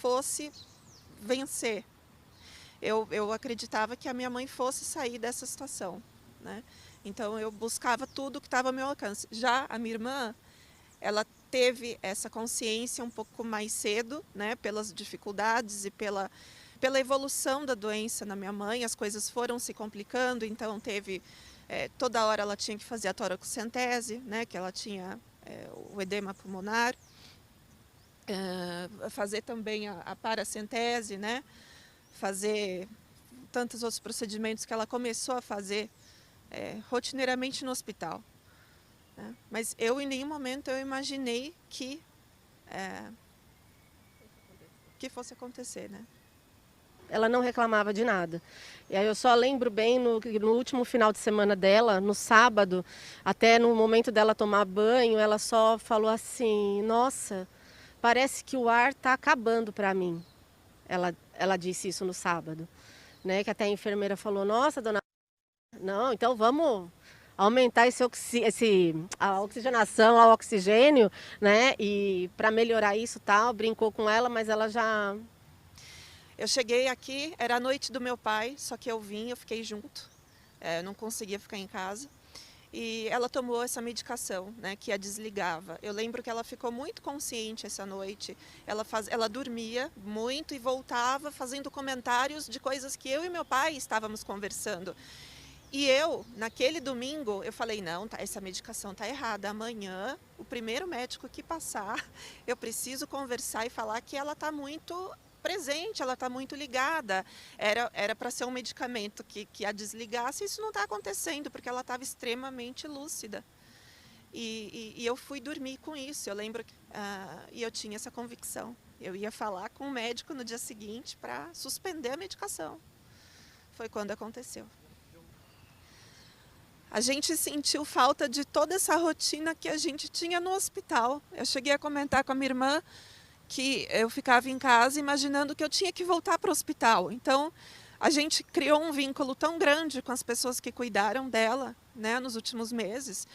fosse vencer. Eu acreditava que a minha mãe fosse sair dessa situação, né? Então eu buscava tudo que estava ao meu alcance. Já a minha irmã, ela teve essa consciência um pouco mais cedo, né? Pelas dificuldades e pela evolução da doença na minha mãe, as coisas foram se complicando, então teve, toda hora ela tinha que fazer a toracocentese, né? Que ela tinha o edema pulmonar, fazer também a paracentese, né? Fazer tantos outros procedimentos que ela começou a fazer rotineiramente no hospital, né? Mas eu em nenhum momento eu imaginei que fosse acontecer, né? Ela não reclamava de nada. E aí eu só lembro bem no último final de semana dela, no sábado, até no momento dela tomar banho, ela só falou assim, nossa, parece que o ar está acabando para mim. Ela disse isso no sábado, né? Que até a enfermeira falou, nossa, dona... Não, então vamos aumentar a oxigenação, o oxigênio, né? E para melhorar isso tal, brincou com ela, mas ela já... Eu cheguei aqui, era a noite do meu pai, só que eu fiquei junto, eu não conseguia ficar em casa. E ela tomou essa medicação, né, que a desligava. Eu lembro que ela ficou muito consciente essa noite. Ela dormia muito e voltava fazendo comentários de coisas que eu e meu pai estávamos conversando. E eu, naquele domingo, eu falei, não, essa medicação está errada. Amanhã, o primeiro médico que passar, eu preciso conversar e falar que ela está muito presente, ela está muito ligada. Era para ser um medicamento que a desligasse, isso não está acontecendo, porque ela estava extremamente lúcida. E eu fui dormir com isso, eu lembro que e eu tinha essa convicção. Eu ia falar com o médico no dia seguinte para suspender a medicação. Foi quando aconteceu. A gente sentiu falta de toda essa rotina que a gente tinha no hospital. Eu cheguei a comentar com a minha irmã que eu ficava em casa imaginando que eu tinha que voltar para o hospital. Então, a gente criou um vínculo tão grande com as pessoas que cuidaram dela, né, nos últimos meses,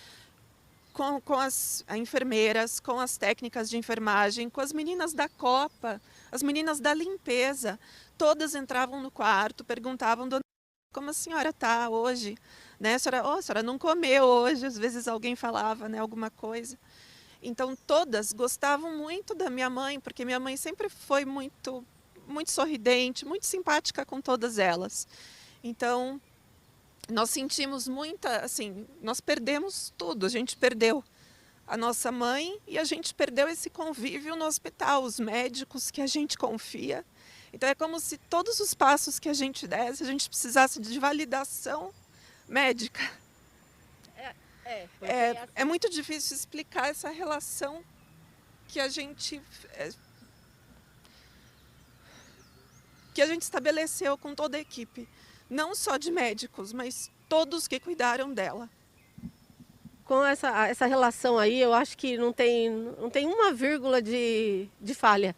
com as enfermeiras, com as técnicas de enfermagem, com as meninas da copa, as meninas da limpeza. Todas entravam no quarto, perguntavam, dona, como a senhora está hoje? Né? A senhora não comeu hoje? Às vezes alguém falava, né, alguma coisa. Então, todas gostavam muito da minha mãe, porque minha mãe sempre foi muito, muito sorridente, muito simpática com todas elas. Então, nós sentimos nós perdemos tudo. A gente perdeu a nossa mãe e a gente perdeu esse convívio no hospital, os médicos que a gente confia. Então, é como se todos os passos que a gente desse, a gente precisasse de validação médica. É muito difícil explicar essa relação que a gente estabeleceu com toda a equipe, não só de médicos, mas todos que cuidaram dela. Com essa relação aí, eu acho que não tem uma vírgula de falha.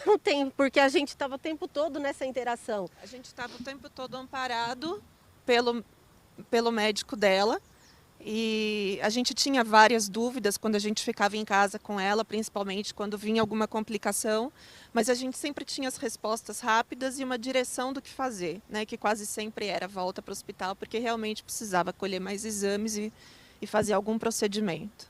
Não tem, porque a gente estava o tempo todo nessa interação. A gente estava o tempo todo amparado pelo médico dela. E a gente tinha várias dúvidas quando a gente ficava em casa com ela, principalmente quando vinha alguma complicação, mas a gente sempre tinha as respostas rápidas e uma direção do que fazer, né? Que quase sempre era volta para o hospital, porque realmente precisava colher mais exames e fazer algum procedimento.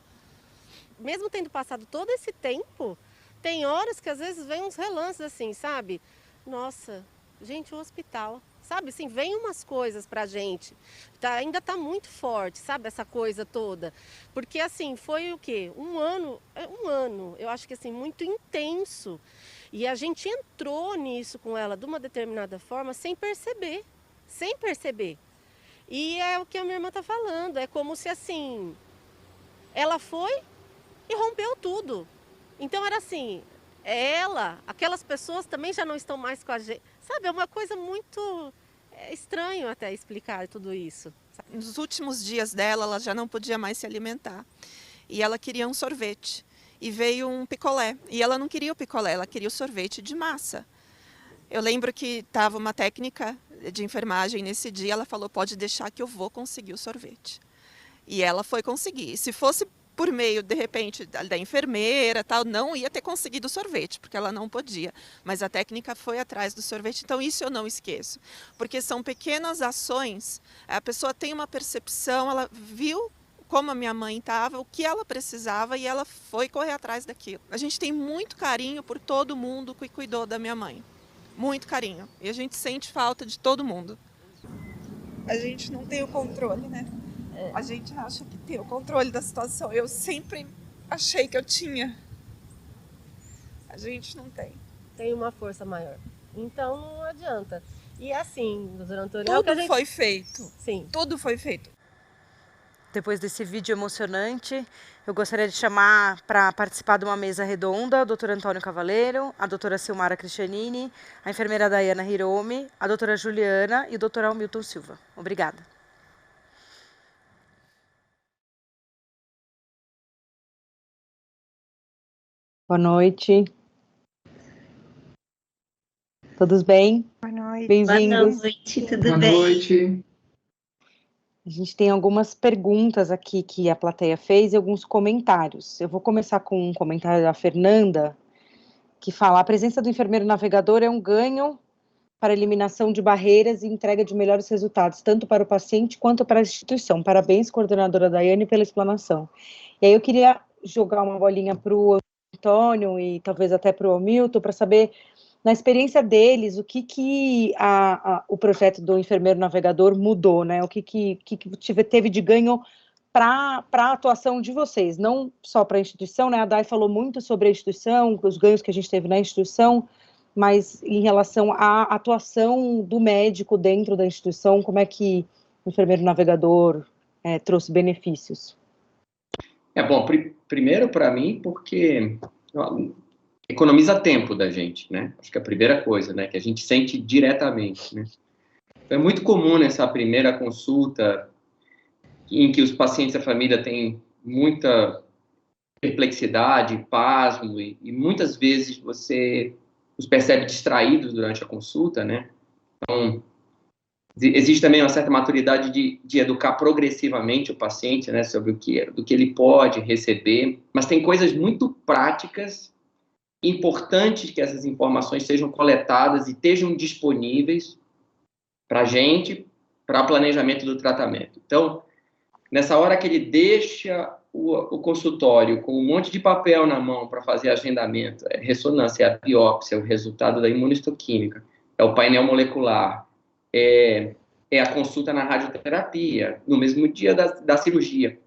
Mesmo tendo passado todo esse tempo, tem horas que às vezes vem uns relances assim, sabe? Nossa, gente, o hospital... Sabe, assim, vem umas coisas pra gente, ainda tá muito forte, sabe, essa coisa toda. Porque, assim, foi o quê? Um ano, eu acho que, assim, muito intenso. E a gente entrou nisso com ela de uma determinada forma sem perceber. E é o que a minha irmã tá falando, é como se, assim, ela foi e rompeu tudo. Então era assim, aquelas pessoas também já não estão mais com a gente. Sabe, é uma coisa muito estranho até explicar tudo isso. Nos últimos dias dela, ela já não podia mais se alimentar. E ela queria um sorvete. E veio um picolé. E ela não queria o picolé, ela queria o sorvete de massa. Eu lembro que estava uma técnica de enfermagem nesse dia, ela falou, pode deixar que eu vou conseguir o sorvete. E ela foi conseguir. E se fosse por meio, de repente, da enfermeira, tal, não ia ter conseguido o sorvete, porque ela não podia. Mas a técnica foi atrás do sorvete, então isso eu não esqueço. Porque são pequenas ações, a pessoa tem uma percepção, ela viu como a minha mãe estava, o que ela precisava e ela foi correr atrás daquilo. A gente tem muito carinho por todo mundo que cuidou da minha mãe. Muito carinho. E a gente sente falta de todo mundo. A gente não tem o controle, né? A gente acha que tem o controle da situação. Eu sempre achei que eu tinha. A gente não tem. Tem uma força maior. Então não adianta. E assim, doutora Antônia... Tudo foi feito. Sim. Tudo foi feito. Depois desse vídeo emocionante, eu gostaria de chamar para participar de uma mesa redonda o Dr. Antônio Cavaleiro, a doutora Silmara Cristianini, a enfermeira Dayana Hiromi, a doutora Juliana e o Dr. Hamilton Silva. Obrigada. Boa noite. Todos bem? Boa noite. Bem-vindos. Boa noite, tudo Boa bem? noite. A gente tem algumas perguntas aqui que a plateia fez e alguns comentários. Eu vou começar com um comentário da Fernanda, que fala: a presença do enfermeiro navegador é um ganho para a eliminação de barreiras e entrega de melhores resultados, tanto para o paciente quanto para a instituição. Parabéns, coordenadora Daiane, pela explanação. E aí eu queria jogar uma bolinha para o Antônio e talvez até para o Hamilton, para saber, na experiência deles, o que o projeto do enfermeiro navegador mudou, né? O que teve de ganho para a atuação de vocês, não só para a instituição, né? A Dai falou muito sobre a instituição, os ganhos que a gente teve na instituição, mas em relação à atuação do médico dentro da instituição, como é que o enfermeiro navegador trouxe benefícios? Bom, primeiro para mim, porque economiza tempo da gente, né? Acho que é a primeira coisa, né? Que a gente sente diretamente, né? É muito comum nessa primeira consulta, em que os pacientes e a família têm muita perplexidade, pasmo, e muitas vezes você os percebe distraídos durante a consulta, né? Então, existe também uma certa maturidade de educar progressivamente o paciente, né, sobre do que ele pode receber, mas tem coisas muito práticas, importantes que essas informações sejam coletadas e estejam disponíveis para a gente, para o planejamento do tratamento. Então, nessa hora que ele deixa o consultório com um monte de papel na mão para fazer agendamento, ressonância, a biópsia, o resultado da imunistoquímica, é o painel molecular, é a consulta na radioterapia, no mesmo dia da cirurgia.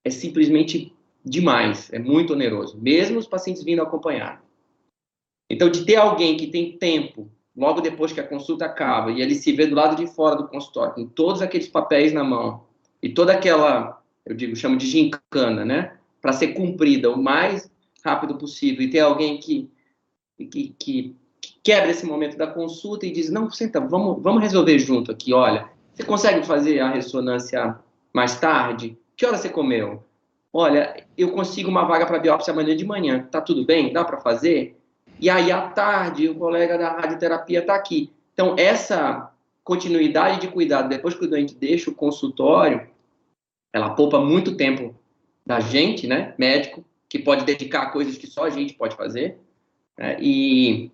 É simplesmente demais, é muito oneroso, mesmo os pacientes vindo acompanhar. Então, de ter alguém que tem tempo, logo depois que a consulta acaba, e ele se vê do lado de fora do consultório, com todos aqueles papéis na mão, e toda aquela, chamo de gincana, né, para ser cumprida o mais rápido possível, e ter alguém que quebra esse momento da consulta e diz, não, senta, vamos resolver junto aqui, olha, você consegue fazer a ressonância mais tarde? Que hora você comeu? Olha, eu consigo uma vaga para biópsia amanhã de manhã, tá tudo bem? Dá para fazer? E aí, à tarde, o colega da radioterapia está aqui. Então, essa continuidade de cuidado, depois que o doente deixa o consultório, ela poupa muito tempo da gente, né, médico, que pode dedicar a coisas que só a gente pode fazer, né, e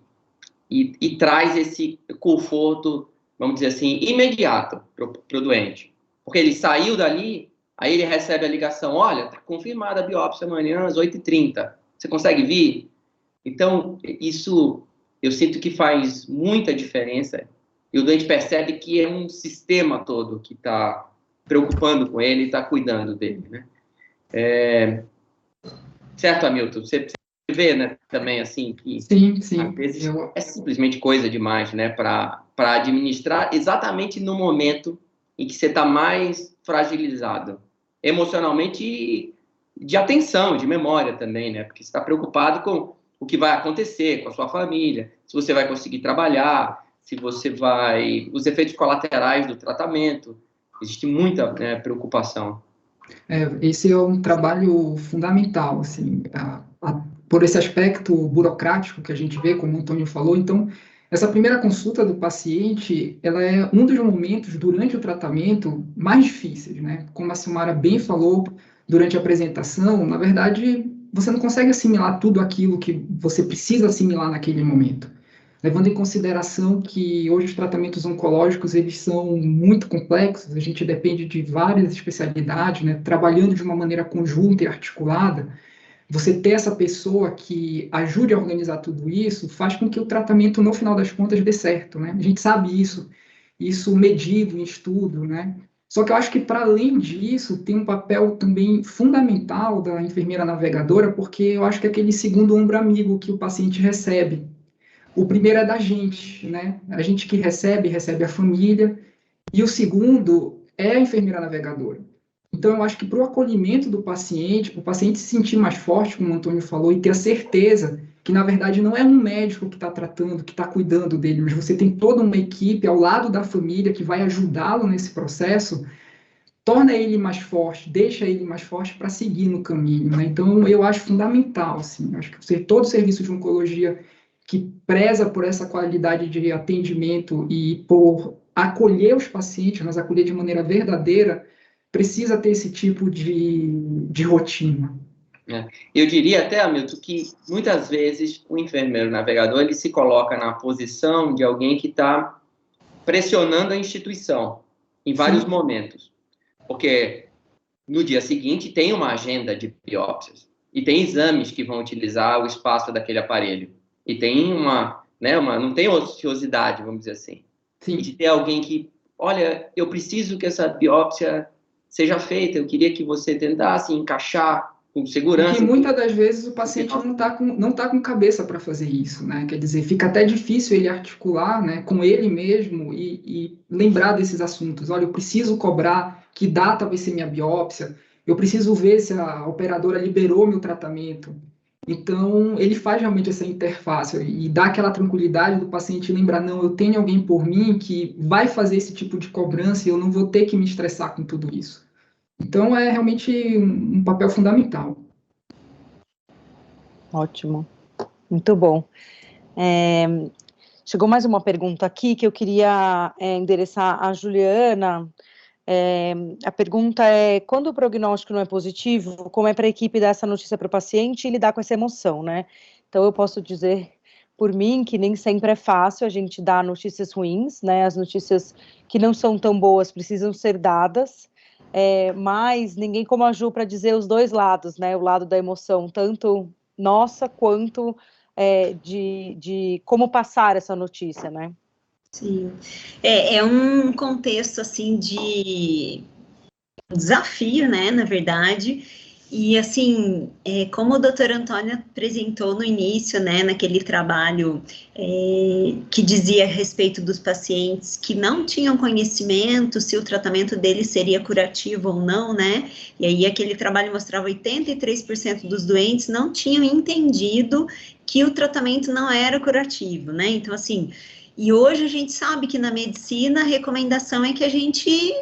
traz esse conforto, vamos dizer assim, imediato para o doente. Porque ele saiu dali, aí ele recebe a ligação, olha, está confirmada a biópsia amanhã às 8h30, você consegue vir? Então, isso eu sinto que faz muita diferença, e o doente percebe que é um sistema todo que está preocupando com ele e está cuidando dele, né? Certo, Hamilton? Você vê, né, também, assim, que Sim. às vezes é simplesmente coisa demais, né, para administrar exatamente no momento em que você está mais fragilizado, emocionalmente de atenção, de memória também, né? Porque você está preocupado com o que vai acontecer com a sua família, se você vai conseguir trabalhar, se você vai... os efeitos colaterais do tratamento. Existe muita, né, preocupação. Esse é um trabalho fundamental, assim, por esse aspecto burocrático que a gente vê, como o Antônio falou. Então, essa primeira consulta do paciente, ela é um dos momentos durante o tratamento mais difíceis, né? Como a Silmara bem falou durante a apresentação, na verdade, você não consegue assimilar tudo aquilo que você precisa assimilar naquele momento. Levando em consideração que hoje os tratamentos oncológicos, eles são muito complexos, a gente depende de várias especialidades, né? Trabalhando de uma maneira conjunta e articulada, você ter essa pessoa que ajude a organizar tudo isso, faz com que o tratamento, no final das contas, dê certo, né? A gente sabe isso medido em estudo, né? Só que eu acho que, para além disso, tem um papel também fundamental da enfermeira navegadora, porque eu acho que é aquele segundo ombro amigo que o paciente recebe. O primeiro é da gente, né? A gente que recebe a família, e o segundo é a enfermeira navegadora. Então, eu acho que para o acolhimento do paciente, para o paciente se sentir mais forte, como o Antônio falou, e ter a certeza que, na verdade, não é um médico que está tratando, que está cuidando dele, mas você tem toda uma equipe ao lado da família que vai ajudá-lo nesse processo, torna ele mais forte, deixa ele mais forte para seguir no caminho, né? Então, eu acho fundamental, assim, acho que todo serviço de oncologia que preza por essa qualidade de atendimento e por acolher os pacientes, mas acolher de maneira verdadeira, precisa ter esse tipo de rotina. Eu diria até, Hamilton, que muitas vezes o enfermeiro navegador ele se coloca na posição de alguém que está pressionando a instituição em vários momentos. Porque no dia seguinte tem uma agenda de biópsias e tem exames que vão utilizar o espaço daquele aparelho. E tem não tem ociosidade, vamos dizer assim. Sim. De ter alguém que, olha, eu preciso que essa biópsia seja feita, eu queria que você tentasse encaixar com segurança. E muitas das vezes o paciente não tá com cabeça para fazer isso, né? Quer dizer, fica até difícil ele articular, né, com ele mesmo e lembrar desses assuntos. Olha, eu preciso cobrar que data vai ser minha biópsia, eu preciso ver se a operadora liberou meu tratamento. Então, ele faz realmente essa interface e dá aquela tranquilidade do paciente lembrar, não, eu tenho alguém por mim que vai fazer esse tipo de cobrança e eu não vou ter que me estressar com tudo isso. Então, é realmente um papel fundamental. Ótimo. Muito bom. Chegou mais uma pergunta aqui que eu queria endereçar à Juliana. A pergunta é, quando o prognóstico não é positivo, como é para a equipe dar essa notícia para o paciente e lidar com essa emoção, né? Então, eu posso dizer por mim que nem sempre é fácil a gente dar notícias ruins, né? As notícias que não são tão boas precisam ser dadas, mas ninguém como a Ju para dizer os dois lados, né? O lado da emoção, tanto nossa quanto de como passar essa notícia, né? Sim, é um contexto, assim, de desafio, né, na verdade, e, assim, como o doutor Antônio apresentou no início, né, naquele trabalho que dizia a respeito dos pacientes que não tinham conhecimento se o tratamento deles seria curativo ou não, né, e aí aquele trabalho mostrava 83% dos doentes não tinham entendido que o tratamento não era curativo, né, então, assim... E hoje a gente sabe que na medicina a recomendação é que a gente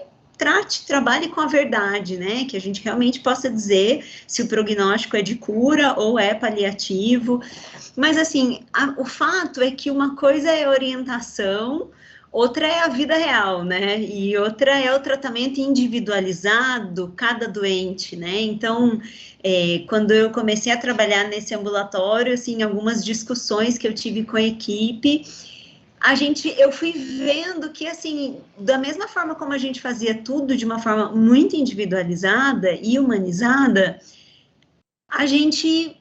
trabalhe com a verdade, né? Que a gente realmente possa dizer se o prognóstico é de cura ou é paliativo. Mas, assim, o fato é que uma coisa é orientação, outra é a vida real, né? E outra é o tratamento individualizado, cada doente, né? Então, quando eu comecei a trabalhar nesse ambulatório, assim, algumas discussões que eu tive com a equipe... eu fui vendo que, assim, da mesma forma como a gente fazia tudo de uma forma muito individualizada e humanizada, a gente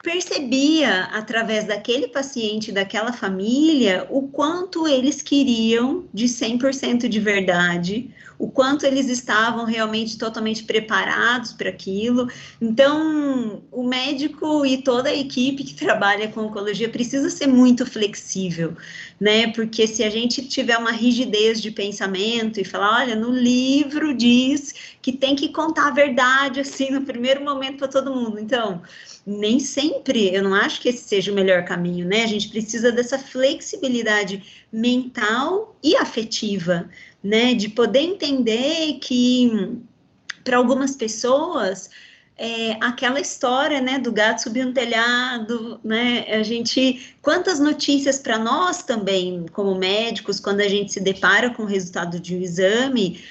percebia, através daquele paciente, daquela família, o quanto eles queriam de 100% de verdade, o quanto eles estavam realmente totalmente preparados para aquilo. Então, o médico e toda a equipe que trabalha com oncologia precisa ser muito flexível, né? Porque se a gente tiver uma rigidez de pensamento e falar, olha, no livro diz que tem que contar a verdade, assim, no primeiro momento para todo mundo. Então, nem sempre, eu não acho que esse seja o melhor caminho, né? A gente precisa dessa flexibilidade mental e afetiva, né? De poder entender que, para algumas pessoas, aquela história, né, do gato subir no telhado, né, quantas notícias para nós também, como médicos, quando a gente se depara com o resultado de um exame,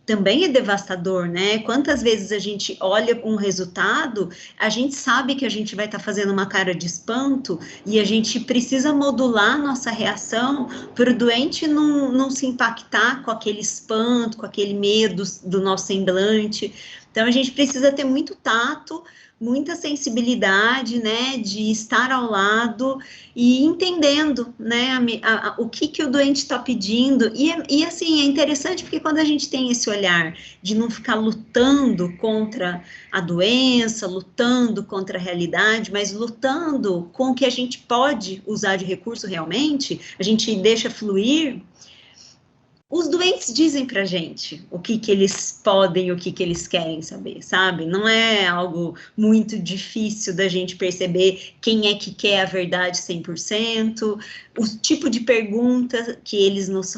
também é devastador, né? Quantas vezes a gente olha um resultado, a gente sabe que a gente vai estar fazendo uma cara de espanto e a gente precisa modular nossa reação para o doente não se impactar com aquele espanto, com aquele medo do nosso semblante. Então, a gente precisa ter muito tato, muita sensibilidade, né, de estar ao lado e entendendo, né, o que o doente está pedindo, e assim, é interessante porque quando a gente tem esse olhar de não ficar lutando contra a doença, lutando contra a realidade, mas lutando com o que a gente pode usar de recurso realmente, a gente deixa fluir. Os doentes dizem pra gente o que eles podem, o que eles querem saber, sabe? Não é algo muito difícil da gente perceber quem é que quer a verdade 100%, o tipo de pergunta que eles nos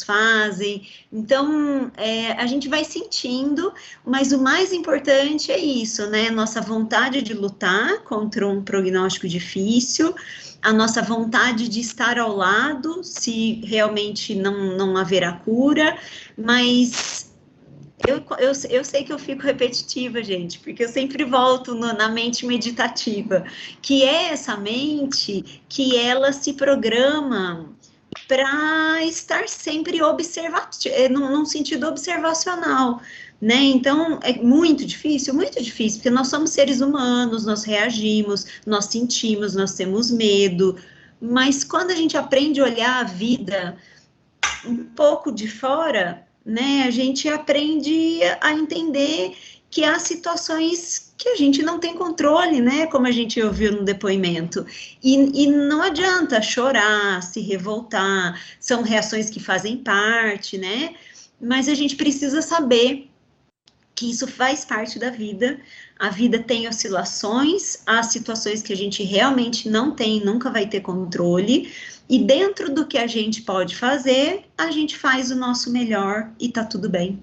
fazem. Então, a gente vai sentindo, mas o mais importante é isso, né? Nossa vontade de lutar contra um prognóstico difícil, a nossa vontade de estar ao lado, se realmente não haverá cura, mas eu sei que eu fico repetitiva, gente, porque eu sempre volto na mente meditativa, que é essa mente que ela se programa para estar sempre num sentido observacional, né? Então, é muito difícil, porque nós somos seres humanos, nós reagimos, nós sentimos, nós temos medo, mas quando a gente aprende a olhar a vida um pouco de fora, né, a gente aprende a entender que há situações que a gente não tem controle, né, como a gente ouviu no depoimento, e não adianta chorar, se revoltar, são reações que fazem parte, né, mas a gente precisa saber que isso faz parte da vida, a vida tem oscilações, há situações que a gente realmente não tem, nunca vai ter controle, e dentro do que a gente pode fazer, a gente faz o nosso melhor e tá tudo bem,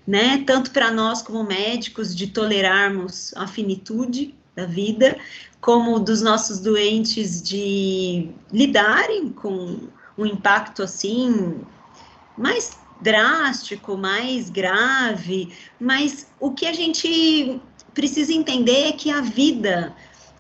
né? Tanto para nós como médicos, de tolerarmos a finitude da vida, como dos nossos doentes de lidarem com um impacto assim, mais drástico, mais grave, mas o que a gente precisa entender é que a vida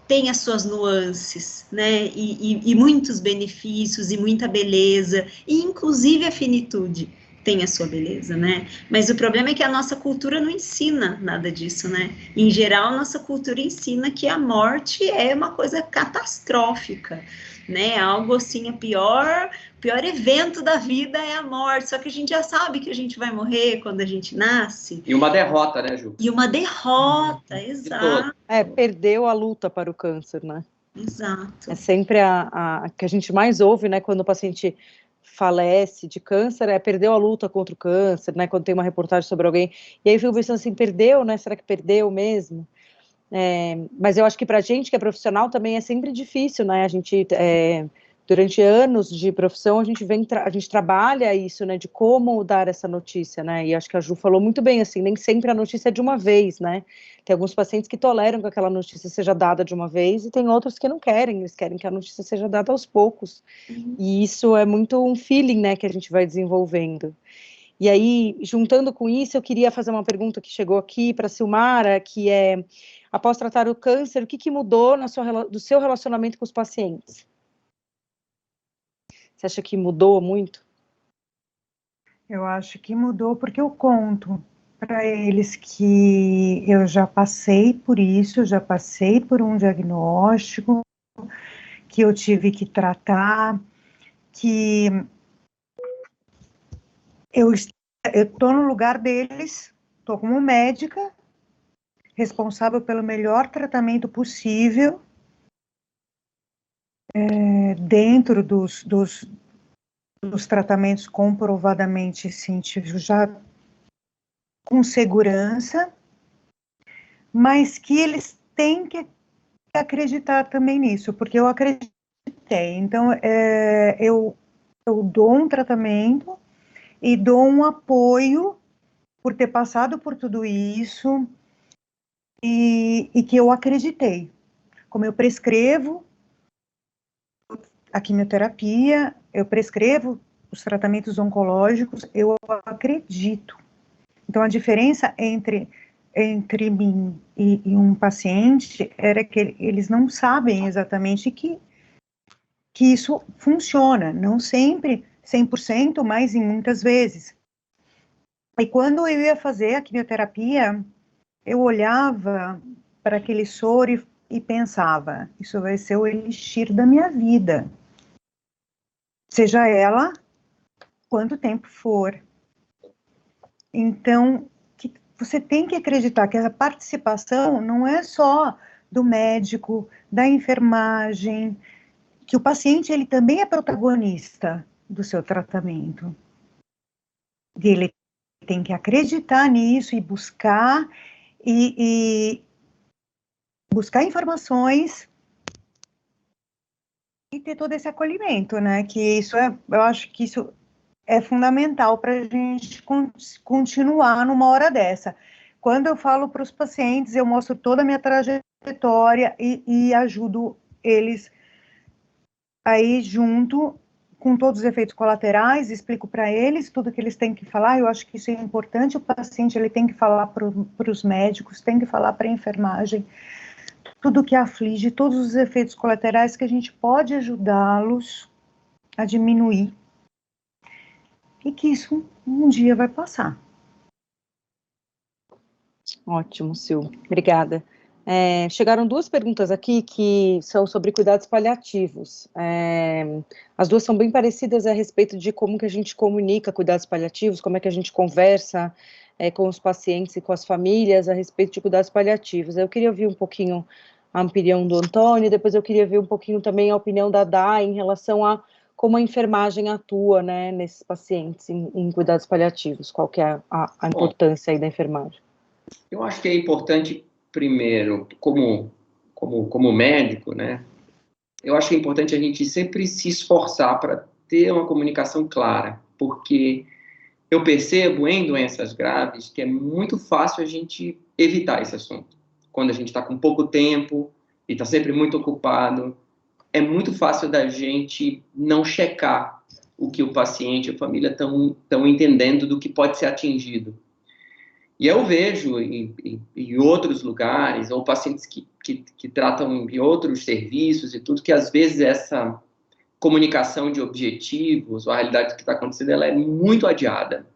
tem as suas nuances, né, e muitos benefícios, e muita beleza, e inclusive a finitude tem a sua beleza, né, mas o problema é que a nossa cultura não ensina nada disso, né, em geral a nossa cultura ensina que a morte é uma coisa catastrófica, né, algo assim, o pior evento da vida é a morte, só que a gente já sabe que a gente vai morrer quando a gente nasce. E uma derrota, né, Ju? E uma derrota, exato. Perdeu a luta para o câncer, né? Exato. É sempre a que a gente mais ouve, né, quando o paciente falece de câncer, perdeu a luta contra o câncer, né, quando tem uma reportagem sobre alguém, e aí eu fico pensando assim, perdeu, né, será que perdeu mesmo? Mas eu acho que para a gente que é profissional também é sempre difícil, né, a gente, durante anos de profissão, a gente trabalha isso, né, de como dar essa notícia, né, e acho que a Ju falou muito bem, assim, nem sempre a notícia é de uma vez, né, tem alguns pacientes que toleram que aquela notícia seja dada de uma vez, e tem outros que não querem, eles querem que a notícia seja dada aos poucos, e isso é muito um feeling, né, que a gente vai desenvolvendo. E aí, juntando com isso, eu queria fazer uma pergunta que chegou aqui para a Silmara, que é, após tratar o câncer, o que mudou do seu relacionamento com os pacientes? Você acha que mudou muito? Eu acho que mudou porque eu conto para eles que eu já passei por isso, já passei por um diagnóstico, que eu tive que tratar, que eu estou no lugar deles, estou como médica, responsável pelo melhor tratamento possível, dentro dos tratamentos comprovadamente científicos, já com segurança, mas que eles têm que acreditar também nisso, porque eu acreditei. Então, eu dou um tratamento e dou um apoio por ter passado por tudo isso e que eu acreditei. Como eu prescrevo a quimioterapia, eu prescrevo os tratamentos oncológicos, eu acredito. Então, a diferença entre mim e um paciente era que eles não sabem exatamente que isso funciona, não sempre 100%, mas em muitas vezes. E quando eu ia fazer a quimioterapia, eu olhava para aquele soro e pensava, isso vai ser o elixir da minha vida. Seja ela quanto tempo for. Então, você tem que acreditar que a participação não é só do médico, da enfermagem, que o paciente ele também é protagonista do seu tratamento. E ele tem que acreditar nisso e buscar buscar informações e ter todo esse acolhimento, né? Que isso eu acho que isso é fundamental para a gente continuar numa hora dessa. Quando eu falo para os pacientes, eu mostro toda a minha trajetória e ajudo eles aí junto com todos os efeitos colaterais, explico para eles tudo que eles têm que falar. Eu acho que isso é importante. O paciente ele tem que falar para os médicos, tem que falar para a enfermagem, tudo que aflige, todos os efeitos colaterais que a gente pode ajudá-los a diminuir e que isso um dia vai passar. Ótimo, Sil. Obrigada. Chegaram duas perguntas aqui que são sobre cuidados paliativos. As duas são bem parecidas a respeito de como que a gente comunica cuidados paliativos, como é que a gente conversa com os pacientes e com as famílias a respeito de cuidados paliativos. Eu queria ouvir um pouquinho a opinião do Antônio, depois eu queria ver um pouquinho também a opinião da Dá em relação a como a enfermagem atua, né, nesses pacientes em cuidados paliativos. Qual que é a importância aí da enfermagem? Eu acho que é importante, primeiro, como médico, né, eu acho que é importante a gente sempre se esforçar para ter uma comunicação clara, porque eu percebo em doenças graves que é muito fácil a gente evitar esse assunto. Quando a gente está com pouco tempo e está sempre muito ocupado, é muito fácil da gente não checar o que o paciente e a família estão entendendo do que pode ser atingido. E eu vejo em outros lugares, ou pacientes que tratam de outros serviços e tudo, que às vezes essa comunicação de objetivos, ou a realidade do que está acontecendo, ela é muito adiada.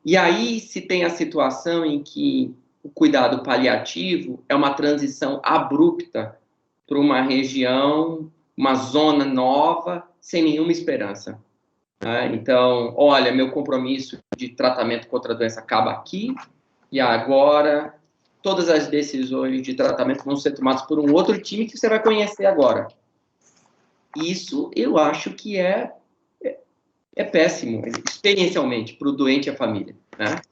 E aí se tem a situação em que o cuidado paliativo é uma transição abrupta para uma região, uma zona nova, sem nenhuma esperança. Então, olha, meu compromisso de tratamento contra a doença acaba aqui, e agora todas as decisões de tratamento vão ser tomadas por um outro time que você vai conhecer agora. Isso eu acho que é péssimo, experiencialmente, para o doente e a família, né?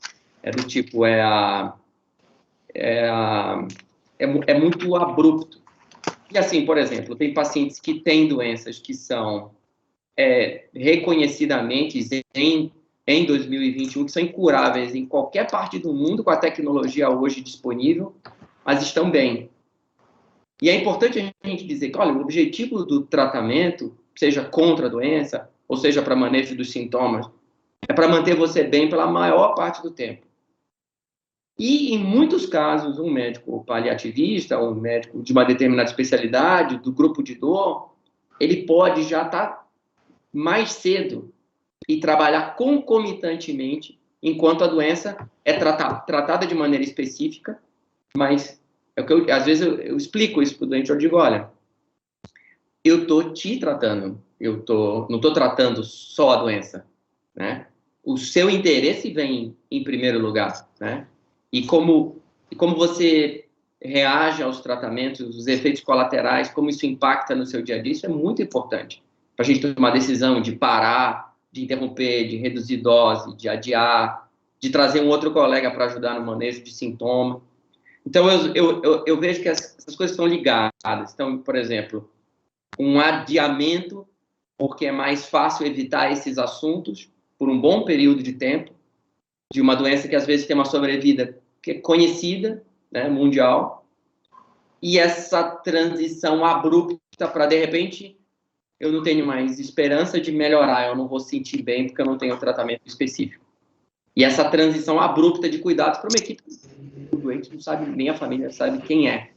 É do tipo, é muito abrupto. E assim, por exemplo, tem pacientes que têm doenças que são reconhecidamente em 2021, que são incuráveis em qualquer parte do mundo com a tecnologia hoje disponível, mas estão bem. E é importante a gente dizer que, olha, o objetivo do tratamento, seja contra a doença, ou seja para manejo dos sintomas, é para manter você bem pela maior parte do tempo. E, em muitos casos, um médico paliativista, um médico de uma determinada especialidade, do grupo de dor, ele pode já estar mais cedo e trabalhar concomitantemente, enquanto a doença é tratada de maneira específica, mas às vezes eu explico isso para o doente, eu digo, olha, eu estou te tratando, não estou tratando só a doença, né? O seu interesse vem em primeiro lugar, né? E como você reage aos tratamentos, os efeitos colaterais, como isso impacta no seu dia a dia, isso é muito importante para a gente tomar decisão de parar, de interromper, de reduzir dose, de adiar, de trazer um outro colega para ajudar no manejo de sintoma. Então, eu vejo que essas coisas estão ligadas. Então, por exemplo, um adiamento, porque é mais fácil evitar esses assuntos por um bom período de tempo, de uma doença que às vezes tem uma sobrevida que é conhecida, né, mundial, e essa transição abrupta para, de repente, eu não tenho mais esperança de melhorar, eu não vou sentir bem porque eu não tenho tratamento específico. E essa transição abrupta de cuidados para uma equipe que o doente não sabe, nem a família sabe quem é,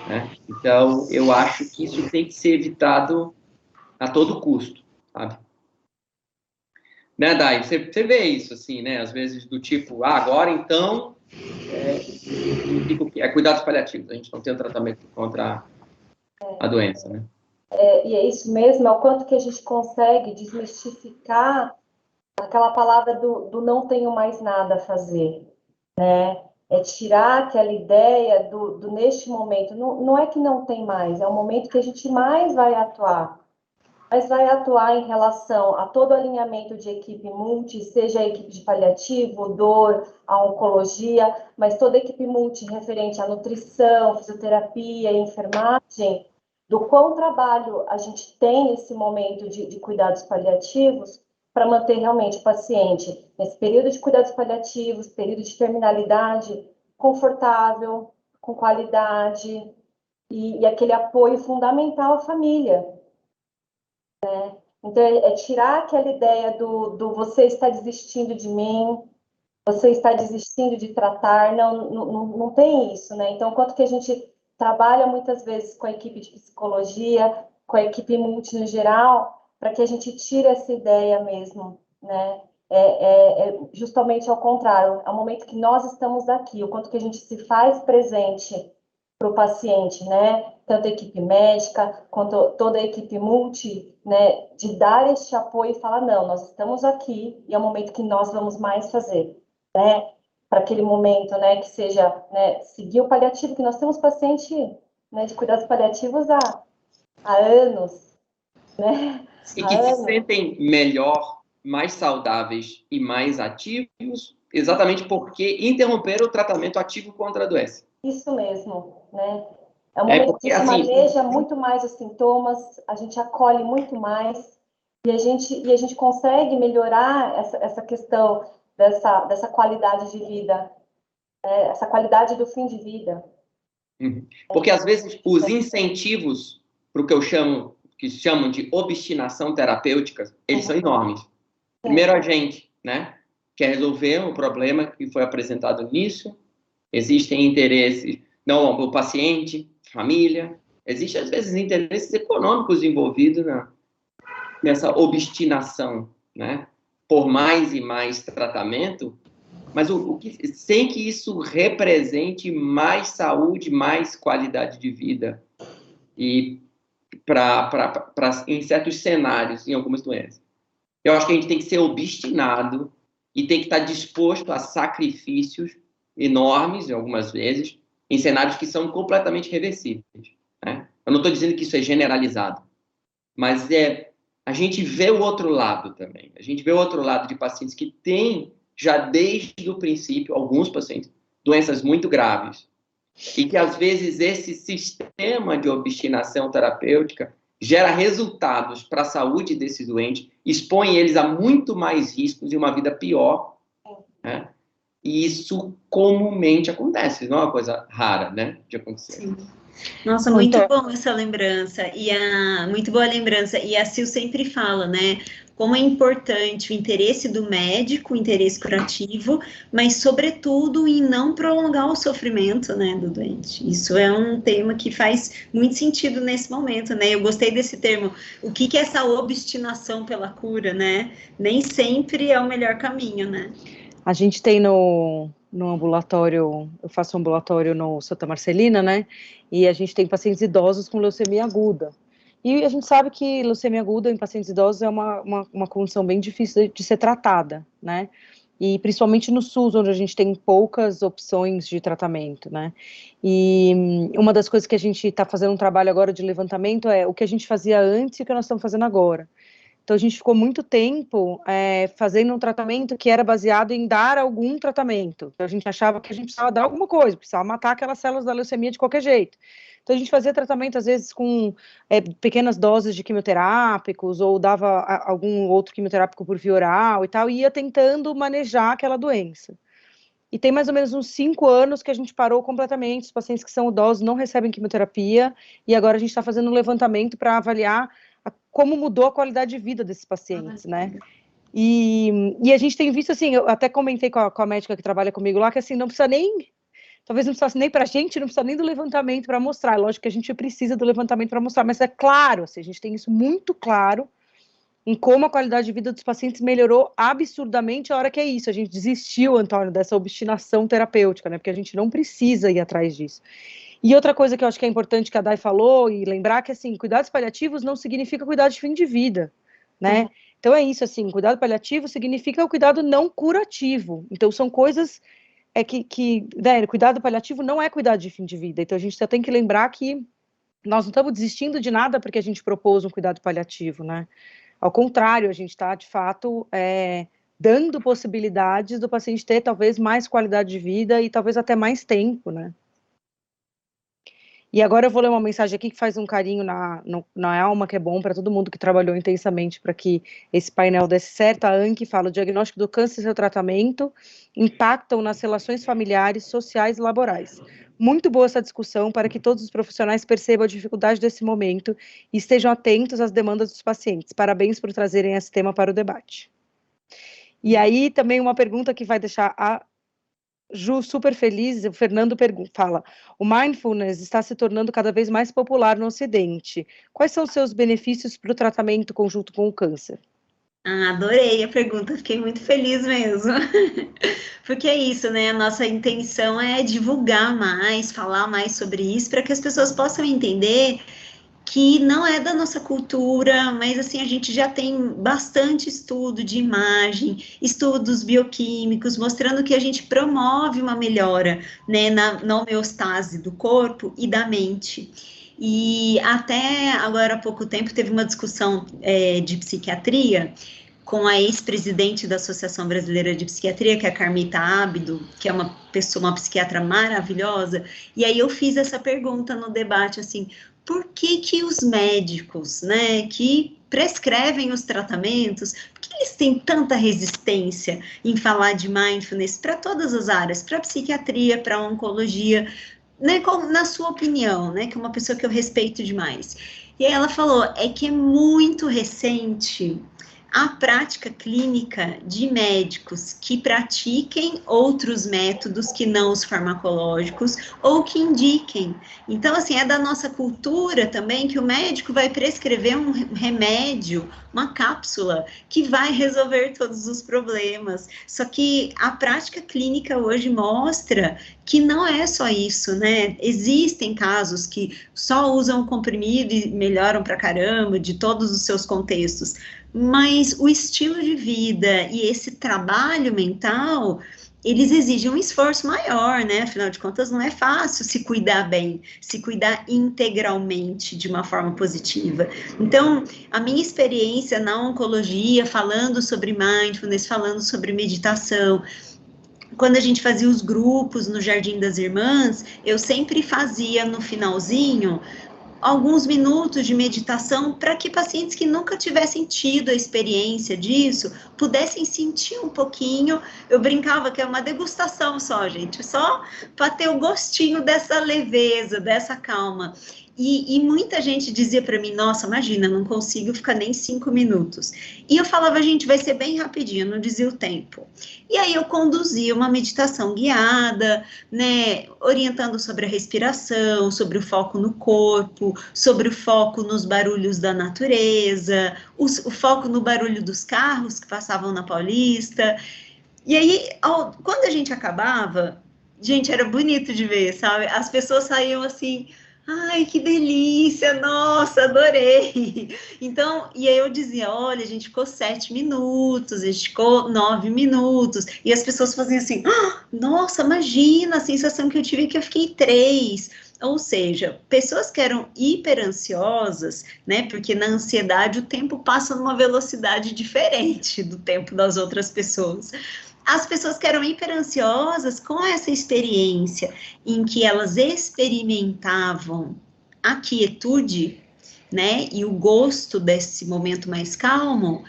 né? Então, eu acho que isso tem que ser evitado a todo custo, sabe? Né, Dai? Você vê isso, assim, né? Às vezes do tipo, agora então, é cuidados paliativos, a gente não tem um tratamento contra a doença, né? E é isso mesmo, é o quanto que a gente consegue desmistificar aquela palavra do não tenho mais nada a fazer, né? É tirar aquela ideia do neste momento, não é que não tem mais, é o momento que a gente mais vai atuar, mas vai atuar em relação a todo alinhamento de equipe multi, seja a equipe de paliativo, dor, a oncologia, mas toda a equipe multi referente à nutrição, fisioterapia, enfermagem, do quão trabalho a gente tem nesse momento de cuidados paliativos para manter realmente o paciente, nesse período de cuidados paliativos, período de terminalidade, confortável, com qualidade, e aquele apoio fundamental à família. Então, é tirar aquela ideia do você está desistindo de mim, você está desistindo de tratar, não tem isso, né? Então, quanto que a gente trabalha muitas vezes com a equipe de psicologia, com a equipe multi no geral, para que a gente tire essa ideia mesmo, né? É justamente ao contrário, é o momento que nós estamos aqui, o quanto que a gente se faz presente para o paciente, né? Tanto a equipe médica, quanto toda a equipe multi, né? De dar este apoio e falar, não, nós estamos aqui e é o momento que nós vamos mais fazer, né? Para aquele momento, né? Que seja, né? Seguir o paliativo, que nós temos paciente, né? De cuidados paliativos há anos, né? E que se sentem melhor, mais saudáveis e mais ativos, exatamente porque interromperam o tratamento ativo contra a doença. Isso mesmo, né? É um momento que a gente maneja muito mais os sintomas, a gente acolhe muito mais e a gente consegue melhorar essa questão dessa qualidade de vida, né? Essa qualidade do fim de vida. Porque às vezes os incentivos para o que chamam de obstinação terapêutica, eles são enormes. Primeiro a gente, né, quer resolver um problema que foi apresentado nisso, existem interesses, não, o paciente, família, existem às vezes interesses econômicos envolvidos nessa obstinação, né, por mais e mais tratamento, mas sem que isso represente mais saúde, mais qualidade de vida e em certos cenários, em algumas doenças. Eu acho que a gente tem que ser obstinado e tem que estar disposto a sacrifícios enormes, algumas vezes, em cenários que são completamente reversíveis, né? Eu não estou dizendo que isso é generalizado, mas a gente vê o outro lado também. A gente vê o outro lado de pacientes que têm, já desde o princípio, alguns pacientes, doenças muito graves, e que, às vezes, esse sistema de obstinação terapêutica gera resultados para a saúde desses doentes, expõe eles a muito mais riscos e uma vida pior, né? E isso comumente acontece, não é uma coisa rara, né, de acontecer. Sim. Nossa, muito bom essa lembrança, muito boa lembrança, e a Sil sempre fala, né, como é importante o interesse do médico, o interesse curativo, mas sobretudo em não prolongar o sofrimento, né, do doente. Isso é um tema que faz muito sentido nesse momento, né, eu gostei desse termo, o que é essa obstinação pela cura, né, nem sempre é o melhor caminho, né. A gente tem no ambulatório, eu faço um ambulatório no Santa Marcelina, né? E a gente tem pacientes idosos com leucemia aguda. E a gente sabe que leucemia aguda em pacientes idosos é uma condição bem difícil de ser tratada, né? E principalmente no SUS, onde a gente tem poucas opções de tratamento, né? E uma das coisas que a gente está fazendo um trabalho agora de levantamento é o que a gente fazia antes e o que nós estamos fazendo agora. Então, a gente ficou muito tempo fazendo um tratamento que era baseado em dar algum tratamento. Então, a gente achava que a gente precisava dar alguma coisa, precisava matar aquelas células da leucemia de qualquer jeito. Então, a gente fazia tratamento, às vezes, com pequenas doses de quimioterápicos, ou dava algum outro quimioterápico por via oral e tal, e ia tentando manejar aquela doença. E tem mais ou menos uns 5 anos que a gente parou completamente, os pacientes que são idosos não recebem quimioterapia, e agora a gente está fazendo um levantamento para avaliar como mudou a qualidade de vida desses pacientes, né? E a gente tem visto, assim, eu até comentei com a médica que trabalha comigo lá, que assim, não precisa nem, talvez não precisasse nem para a gente, não precisa nem do levantamento para mostrar, lógico que a gente precisa do levantamento para mostrar, mas é claro, assim, a gente tem isso muito claro, em como a qualidade de vida dos pacientes melhorou absurdamente a hora que é isso. A gente desistiu, Antônio, dessa obstinação terapêutica, né? Porque a gente não precisa ir atrás disso. E outra coisa que eu acho que é importante que a Day falou, e lembrar que, assim, cuidados paliativos não significa cuidado de fim de vida, né? Então é isso, assim, cuidado paliativo significa o cuidado não curativo. Então são coisas né, cuidado paliativo não é cuidado de fim de vida. Então a gente só tem que lembrar que nós não estamos desistindo de nada porque a gente propôs um cuidado paliativo, né? Ao contrário, a gente está, de fato, dando possibilidades do paciente ter, talvez, mais qualidade de vida e talvez até mais tempo, né? E agora eu vou ler uma mensagem aqui que faz um carinho na alma, que é bom para todo mundo que trabalhou intensamente para que esse painel desse certo. A Anke fala: o diagnóstico do câncer e seu tratamento impactam nas relações familiares, sociais e laborais. Muito boa essa discussão para que todos os profissionais percebam a dificuldade desse momento e estejam atentos às demandas dos pacientes. Parabéns por trazerem esse tema para o debate. E aí também uma pergunta que vai deixar a Ju super feliz. O Fernando fala: o mindfulness está se tornando cada vez mais popular no Ocidente. Quais são os seus benefícios para o tratamento conjunto com o câncer? Adorei a pergunta, fiquei muito feliz mesmo. Porque é isso, né? A nossa intenção é divulgar mais, falar mais sobre isso, para que as pessoas possam entender que não é da nossa cultura, mas assim, a gente já tem bastante estudo de imagem, estudos bioquímicos, mostrando que a gente promove uma melhora, né, na homeostase do corpo e da mente. E até agora há pouco tempo teve uma discussão de psiquiatria com a ex-presidente da Associação Brasileira de Psiquiatria, que é a Carmita Ábido, que é uma psiquiatra maravilhosa, e aí eu fiz essa pergunta no debate, assim: por que os médicos, né, que prescrevem os tratamentos, por que eles têm tanta resistência em falar de mindfulness para todas as áreas, para a psiquiatria, para a oncologia, né, na sua opinião, né, que é uma pessoa que eu respeito demais. E aí ela falou: é que é muito recente a prática clínica de médicos que pratiquem outros métodos que não os farmacológicos ou que indiquem. Então, assim, é da nossa cultura também que o médico vai prescrever um remédio, uma cápsula, que vai resolver todos os problemas. Só que a prática clínica hoje mostra que não é só isso, né? Existem casos que só usam comprimido e melhoram pra caramba de todos os seus contextos, mas o estilo de vida e esse trabalho mental, eles exigem um esforço maior, né? Afinal de contas, não é fácil se cuidar bem, se cuidar integralmente de uma forma positiva. Então, a minha experiência na oncologia, falando sobre mindfulness, falando sobre meditação, quando a gente fazia os grupos no Jardim das Irmãs, eu sempre fazia no finalzinho alguns minutos de meditação para que pacientes que nunca tivessem tido a experiência disso pudessem sentir um pouquinho. Eu brincava que é uma degustação só, gente, só para ter o gostinho dessa leveza, dessa calma. E muita gente dizia para mim: nossa, imagina, não consigo ficar nem 5 minutos. E eu falava: gente, vai ser bem rapidinho, não dizia o tempo. E aí eu conduzia uma meditação guiada, né, orientando sobre a respiração, sobre o foco no corpo, sobre o foco nos barulhos da natureza, o foco no barulho dos carros que passavam na Paulista. E aí, quando a gente acabava, gente, era bonito de ver, sabe? As pessoas saíam assim: ai, que delícia, nossa, adorei. Então, e aí eu dizia: olha, a gente ficou 7 minutos, a gente ficou 9 minutos. E as pessoas faziam assim: nossa, imagina, a sensação que eu tive é que eu fiquei 3. Ou seja, pessoas que eram hiperansiosas, né, porque na ansiedade o tempo passa numa velocidade diferente do tempo das outras pessoas. As pessoas que eram hiperansiosas, com essa experiência em que elas experimentavam a quietude, né, e o gosto desse momento mais calmo,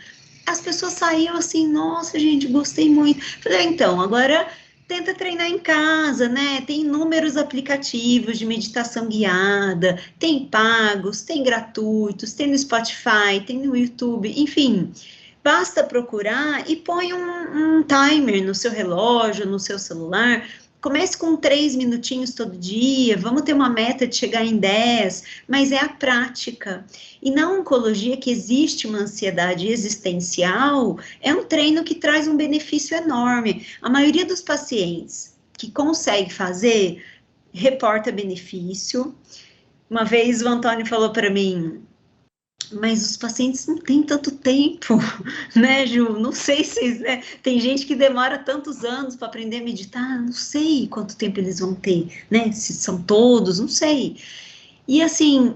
as pessoas saíam assim, nossa, gente, gostei muito. Falei, então, agora tenta treinar em casa, né? Tem inúmeros aplicativos de meditação guiada, tem pagos, tem gratuitos, tem no Spotify, tem no YouTube, enfim. Basta procurar e põe um timer no seu relógio, no seu celular. Comece com 3 minutinhos todo dia, vamos ter uma meta de chegar em 10, mas é a prática. E na oncologia, que existe uma ansiedade existencial, é um treino que traz um benefício enorme. A maioria dos pacientes que consegue fazer, reporta benefício. Uma vez o Antônio falou para mim, mas os pacientes não têm tanto tempo, né, Ju? Não sei se... Né? Tem gente que demora tantos anos para aprender a meditar, não sei quanto tempo eles vão ter, né? Se são todos, não sei. E assim,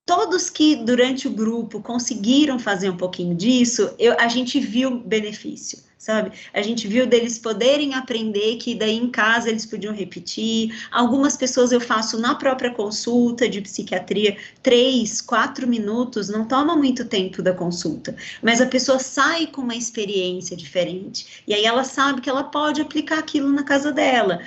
todos que durante o grupo conseguiram fazer um pouquinho disso, a gente viu benefício, sabe? A gente viu deles poderem aprender que daí em casa eles podiam repetir. Algumas pessoas eu faço na própria consulta de psiquiatria, 3, 4 minutos, não toma muito tempo da consulta, mas a pessoa sai com uma experiência diferente, e aí ela sabe que ela pode aplicar aquilo na casa dela.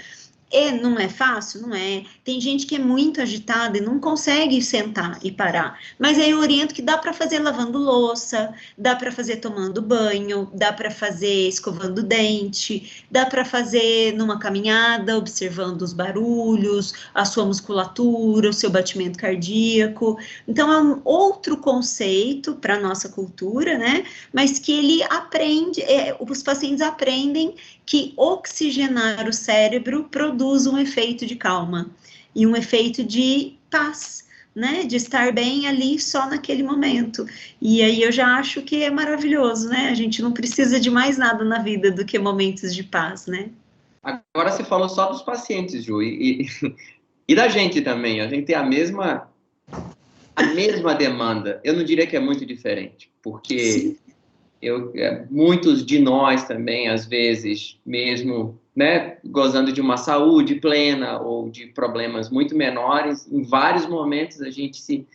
E não é fácil? Não é. Tem gente que é muito agitada e não consegue sentar e parar. Mas aí eu oriento que dá para fazer lavando louça, dá para fazer tomando banho, dá para fazer escovando o dente, dá para fazer numa caminhada, observando os barulhos, a sua musculatura, o seu batimento cardíaco. Então é um outro conceito para a nossa cultura, né? Mas que ele aprende, os pacientes aprendem que oxigenar o cérebro produz um efeito de calma e um efeito de paz, né, de estar bem ali só naquele momento. E aí eu já acho que é maravilhoso, né, a gente não precisa de mais nada na vida do que momentos de paz, né. Agora você falou só dos pacientes, Ju, e da gente também, a gente tem a mesma demanda. Eu não diria que é muito diferente, porque... Sim. Muitos de nós também, às vezes, mesmo, né, gozando de uma saúde plena ou de problemas muito menores, em vários momentos a gente se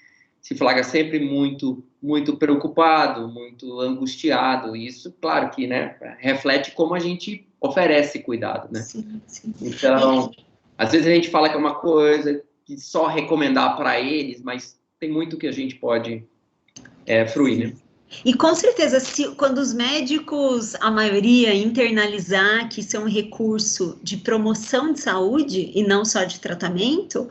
flagra sempre muito, muito preocupado, muito angustiado. E isso, claro que, né, reflete como a gente oferece cuidado, né? Sim, sim. Então, às vezes a gente fala que é uma coisa que só recomendar para eles, mas tem muito que a gente pode fruir, né? E com certeza, quando os médicos, a maioria, internalizar que isso é um recurso de promoção de saúde e não só de tratamento,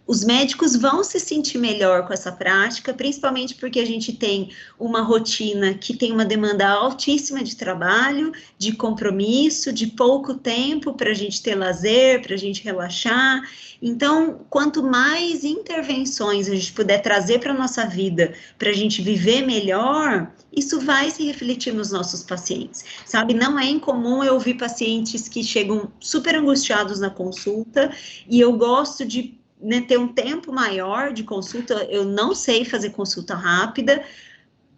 os médicos vão se sentir melhor com essa prática, principalmente porque a gente tem uma rotina que tem uma demanda altíssima de trabalho, de compromisso, de pouco tempo para a gente ter lazer, para a gente relaxar. Então, quanto mais intervenções a gente puder trazer para a nossa vida, para a gente viver melhor, isso vai se refletir nos nossos pacientes, sabe? Não é incomum eu ouvir pacientes que chegam super angustiados na consulta, e eu gosto de, né, ter um tempo maior de consulta. Eu não sei fazer consulta rápida,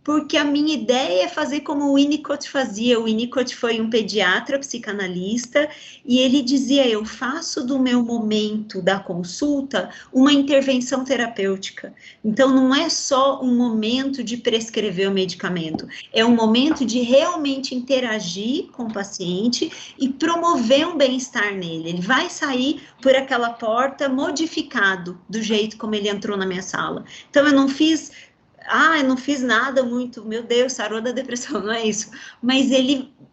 porque a minha ideia é fazer como o Winnicott fazia. O Winnicott foi um pediatra psicanalista, e ele dizia, eu faço do meu momento da consulta uma intervenção terapêutica. Então, não é só um momento de prescrever o medicamento, é um momento de realmente interagir com o paciente e promover um bem-estar nele. Ele vai sair por aquela porta modificado do jeito como ele entrou na minha sala. Então, eu não fiz nada muito, meu Deus, sarou da depressão, não é isso, mas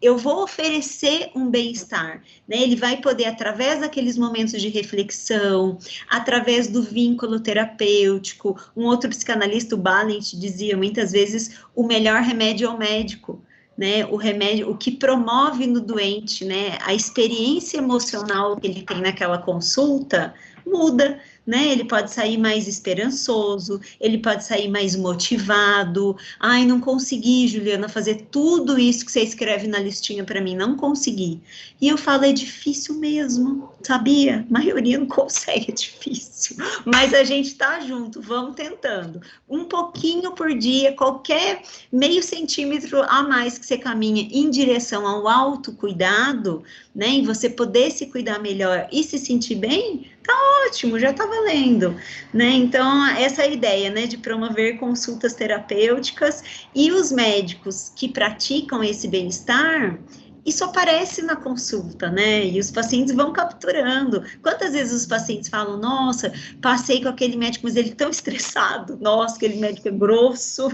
eu vou oferecer um bem-estar, né, ele vai poder, através daqueles momentos de reflexão, através do vínculo terapêutico. Um outro psicanalista, o Balint, dizia muitas vezes, o melhor remédio é o médico, né, o remédio, o que promove no doente, né, a experiência emocional que ele tem naquela consulta, muda, né? Ele pode sair mais esperançoso, ele pode sair mais motivado. Ai, não consegui, Juliana, fazer tudo isso que você escreve na listinha para mim, não consegui. E eu falo, é difícil mesmo, sabia? A maioria não consegue, é difícil. Mas a gente tá junto, vamos tentando. Um pouquinho por dia, qualquer meio centímetro a mais que você caminha em direção ao autocuidado, né? E você poder se cuidar melhor e se sentir bem, tá ótimo, já tá valendo, né? Então, essa é a ideia, né, de promover consultas terapêuticas, e os médicos que praticam esse bem-estar, isso aparece na consulta, né? E os pacientes vão capturando. Quantas vezes os pacientes falam, nossa, passei com aquele médico, mas ele é tão estressado, nossa, aquele médico é grosso,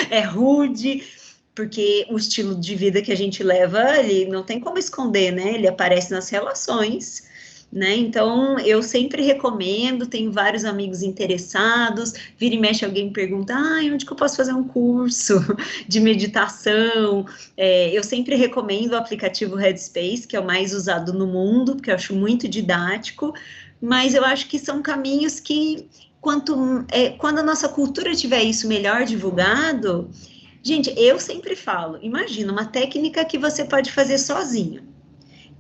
é rude, porque o estilo de vida que a gente leva, ele não tem como esconder, né? Ele aparece nas relações, né? Então, eu sempre recomendo, tenho vários amigos interessados, vira e mexe alguém me pergunta, onde que eu posso fazer um curso de meditação? Eu sempre recomendo o aplicativo Headspace, que é o mais usado no mundo, porque eu acho muito didático, mas eu acho que são caminhos que, quando a nossa cultura tiver isso melhor divulgado, gente, eu sempre falo, imagina uma técnica que você pode fazer sozinho,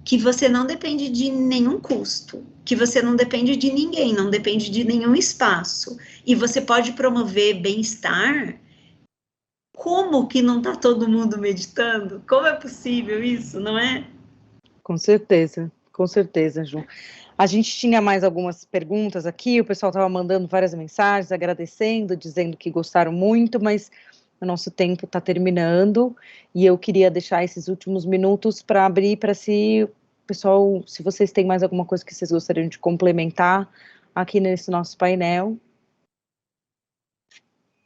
que você não depende de nenhum custo, que você não depende de ninguém, não depende de nenhum espaço, e você pode promover bem-estar. Como que não está todo mundo meditando? Como é possível isso, não é? Com certeza, Ju. A gente tinha mais algumas perguntas aqui, o pessoal estava mandando várias mensagens, agradecendo, dizendo que gostaram muito, mas o nosso tempo está terminando, e eu queria deixar esses últimos minutos para abrir para pessoal, se vocês têm mais alguma coisa que vocês gostariam de complementar aqui nesse nosso painel.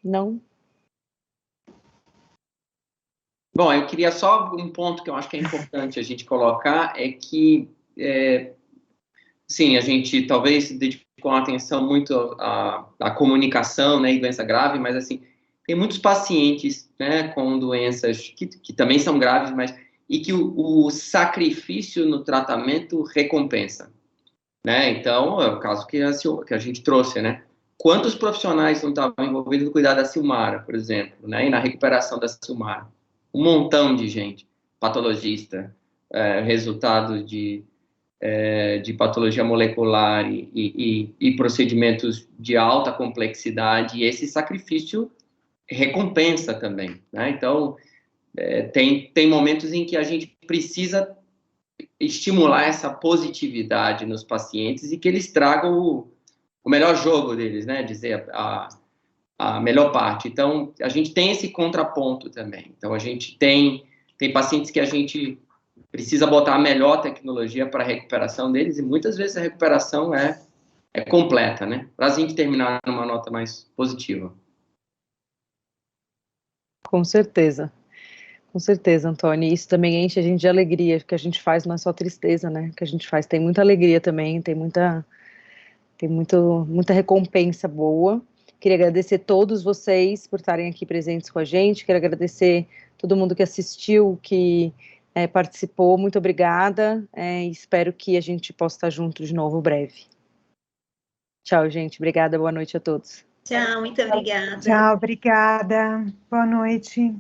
Não? Bom, eu queria só um ponto que eu acho que é importante a gente colocar, é que, sim, a gente talvez dedicou uma atenção muito à comunicação, né, e doença grave, mas, assim, tem muitos pacientes, né, com doenças que também são graves, mas e que o sacrifício no tratamento recompensa, né? Então, é o caso que a gente trouxe, né? Quantos profissionais não estavam envolvidos no cuidado da Silmara, por exemplo, né? E na recuperação da Silmara? Um montão de gente, patologista, resultado de patologia molecular e procedimentos de alta complexidade, e esse sacrifício recompensa também, né? Então, tem momentos em que a gente precisa estimular essa positividade nos pacientes e que eles tragam o melhor jogo deles, né? Dizer a melhor parte. Então, a gente tem esse contraponto também. Então, a gente tem pacientes que a gente precisa botar a melhor tecnologia para a recuperação deles, e muitas vezes a recuperação é completa, né? Para a gente terminar numa nota mais positiva. Com certeza, Antônio. Isso também enche a gente de alegria. O que a gente faz não é só tristeza, né? O que a gente faz tem muita alegria também, tem muita recompensa boa. Queria agradecer todos vocês por estarem aqui presentes com a gente. Quero agradecer todo mundo que assistiu, que participou. Muito obrigada. Espero que a gente possa estar junto de novo breve. Tchau, gente. Obrigada. Boa noite a todos. Tchau, muito obrigada. Tchau, obrigada. Boa noite.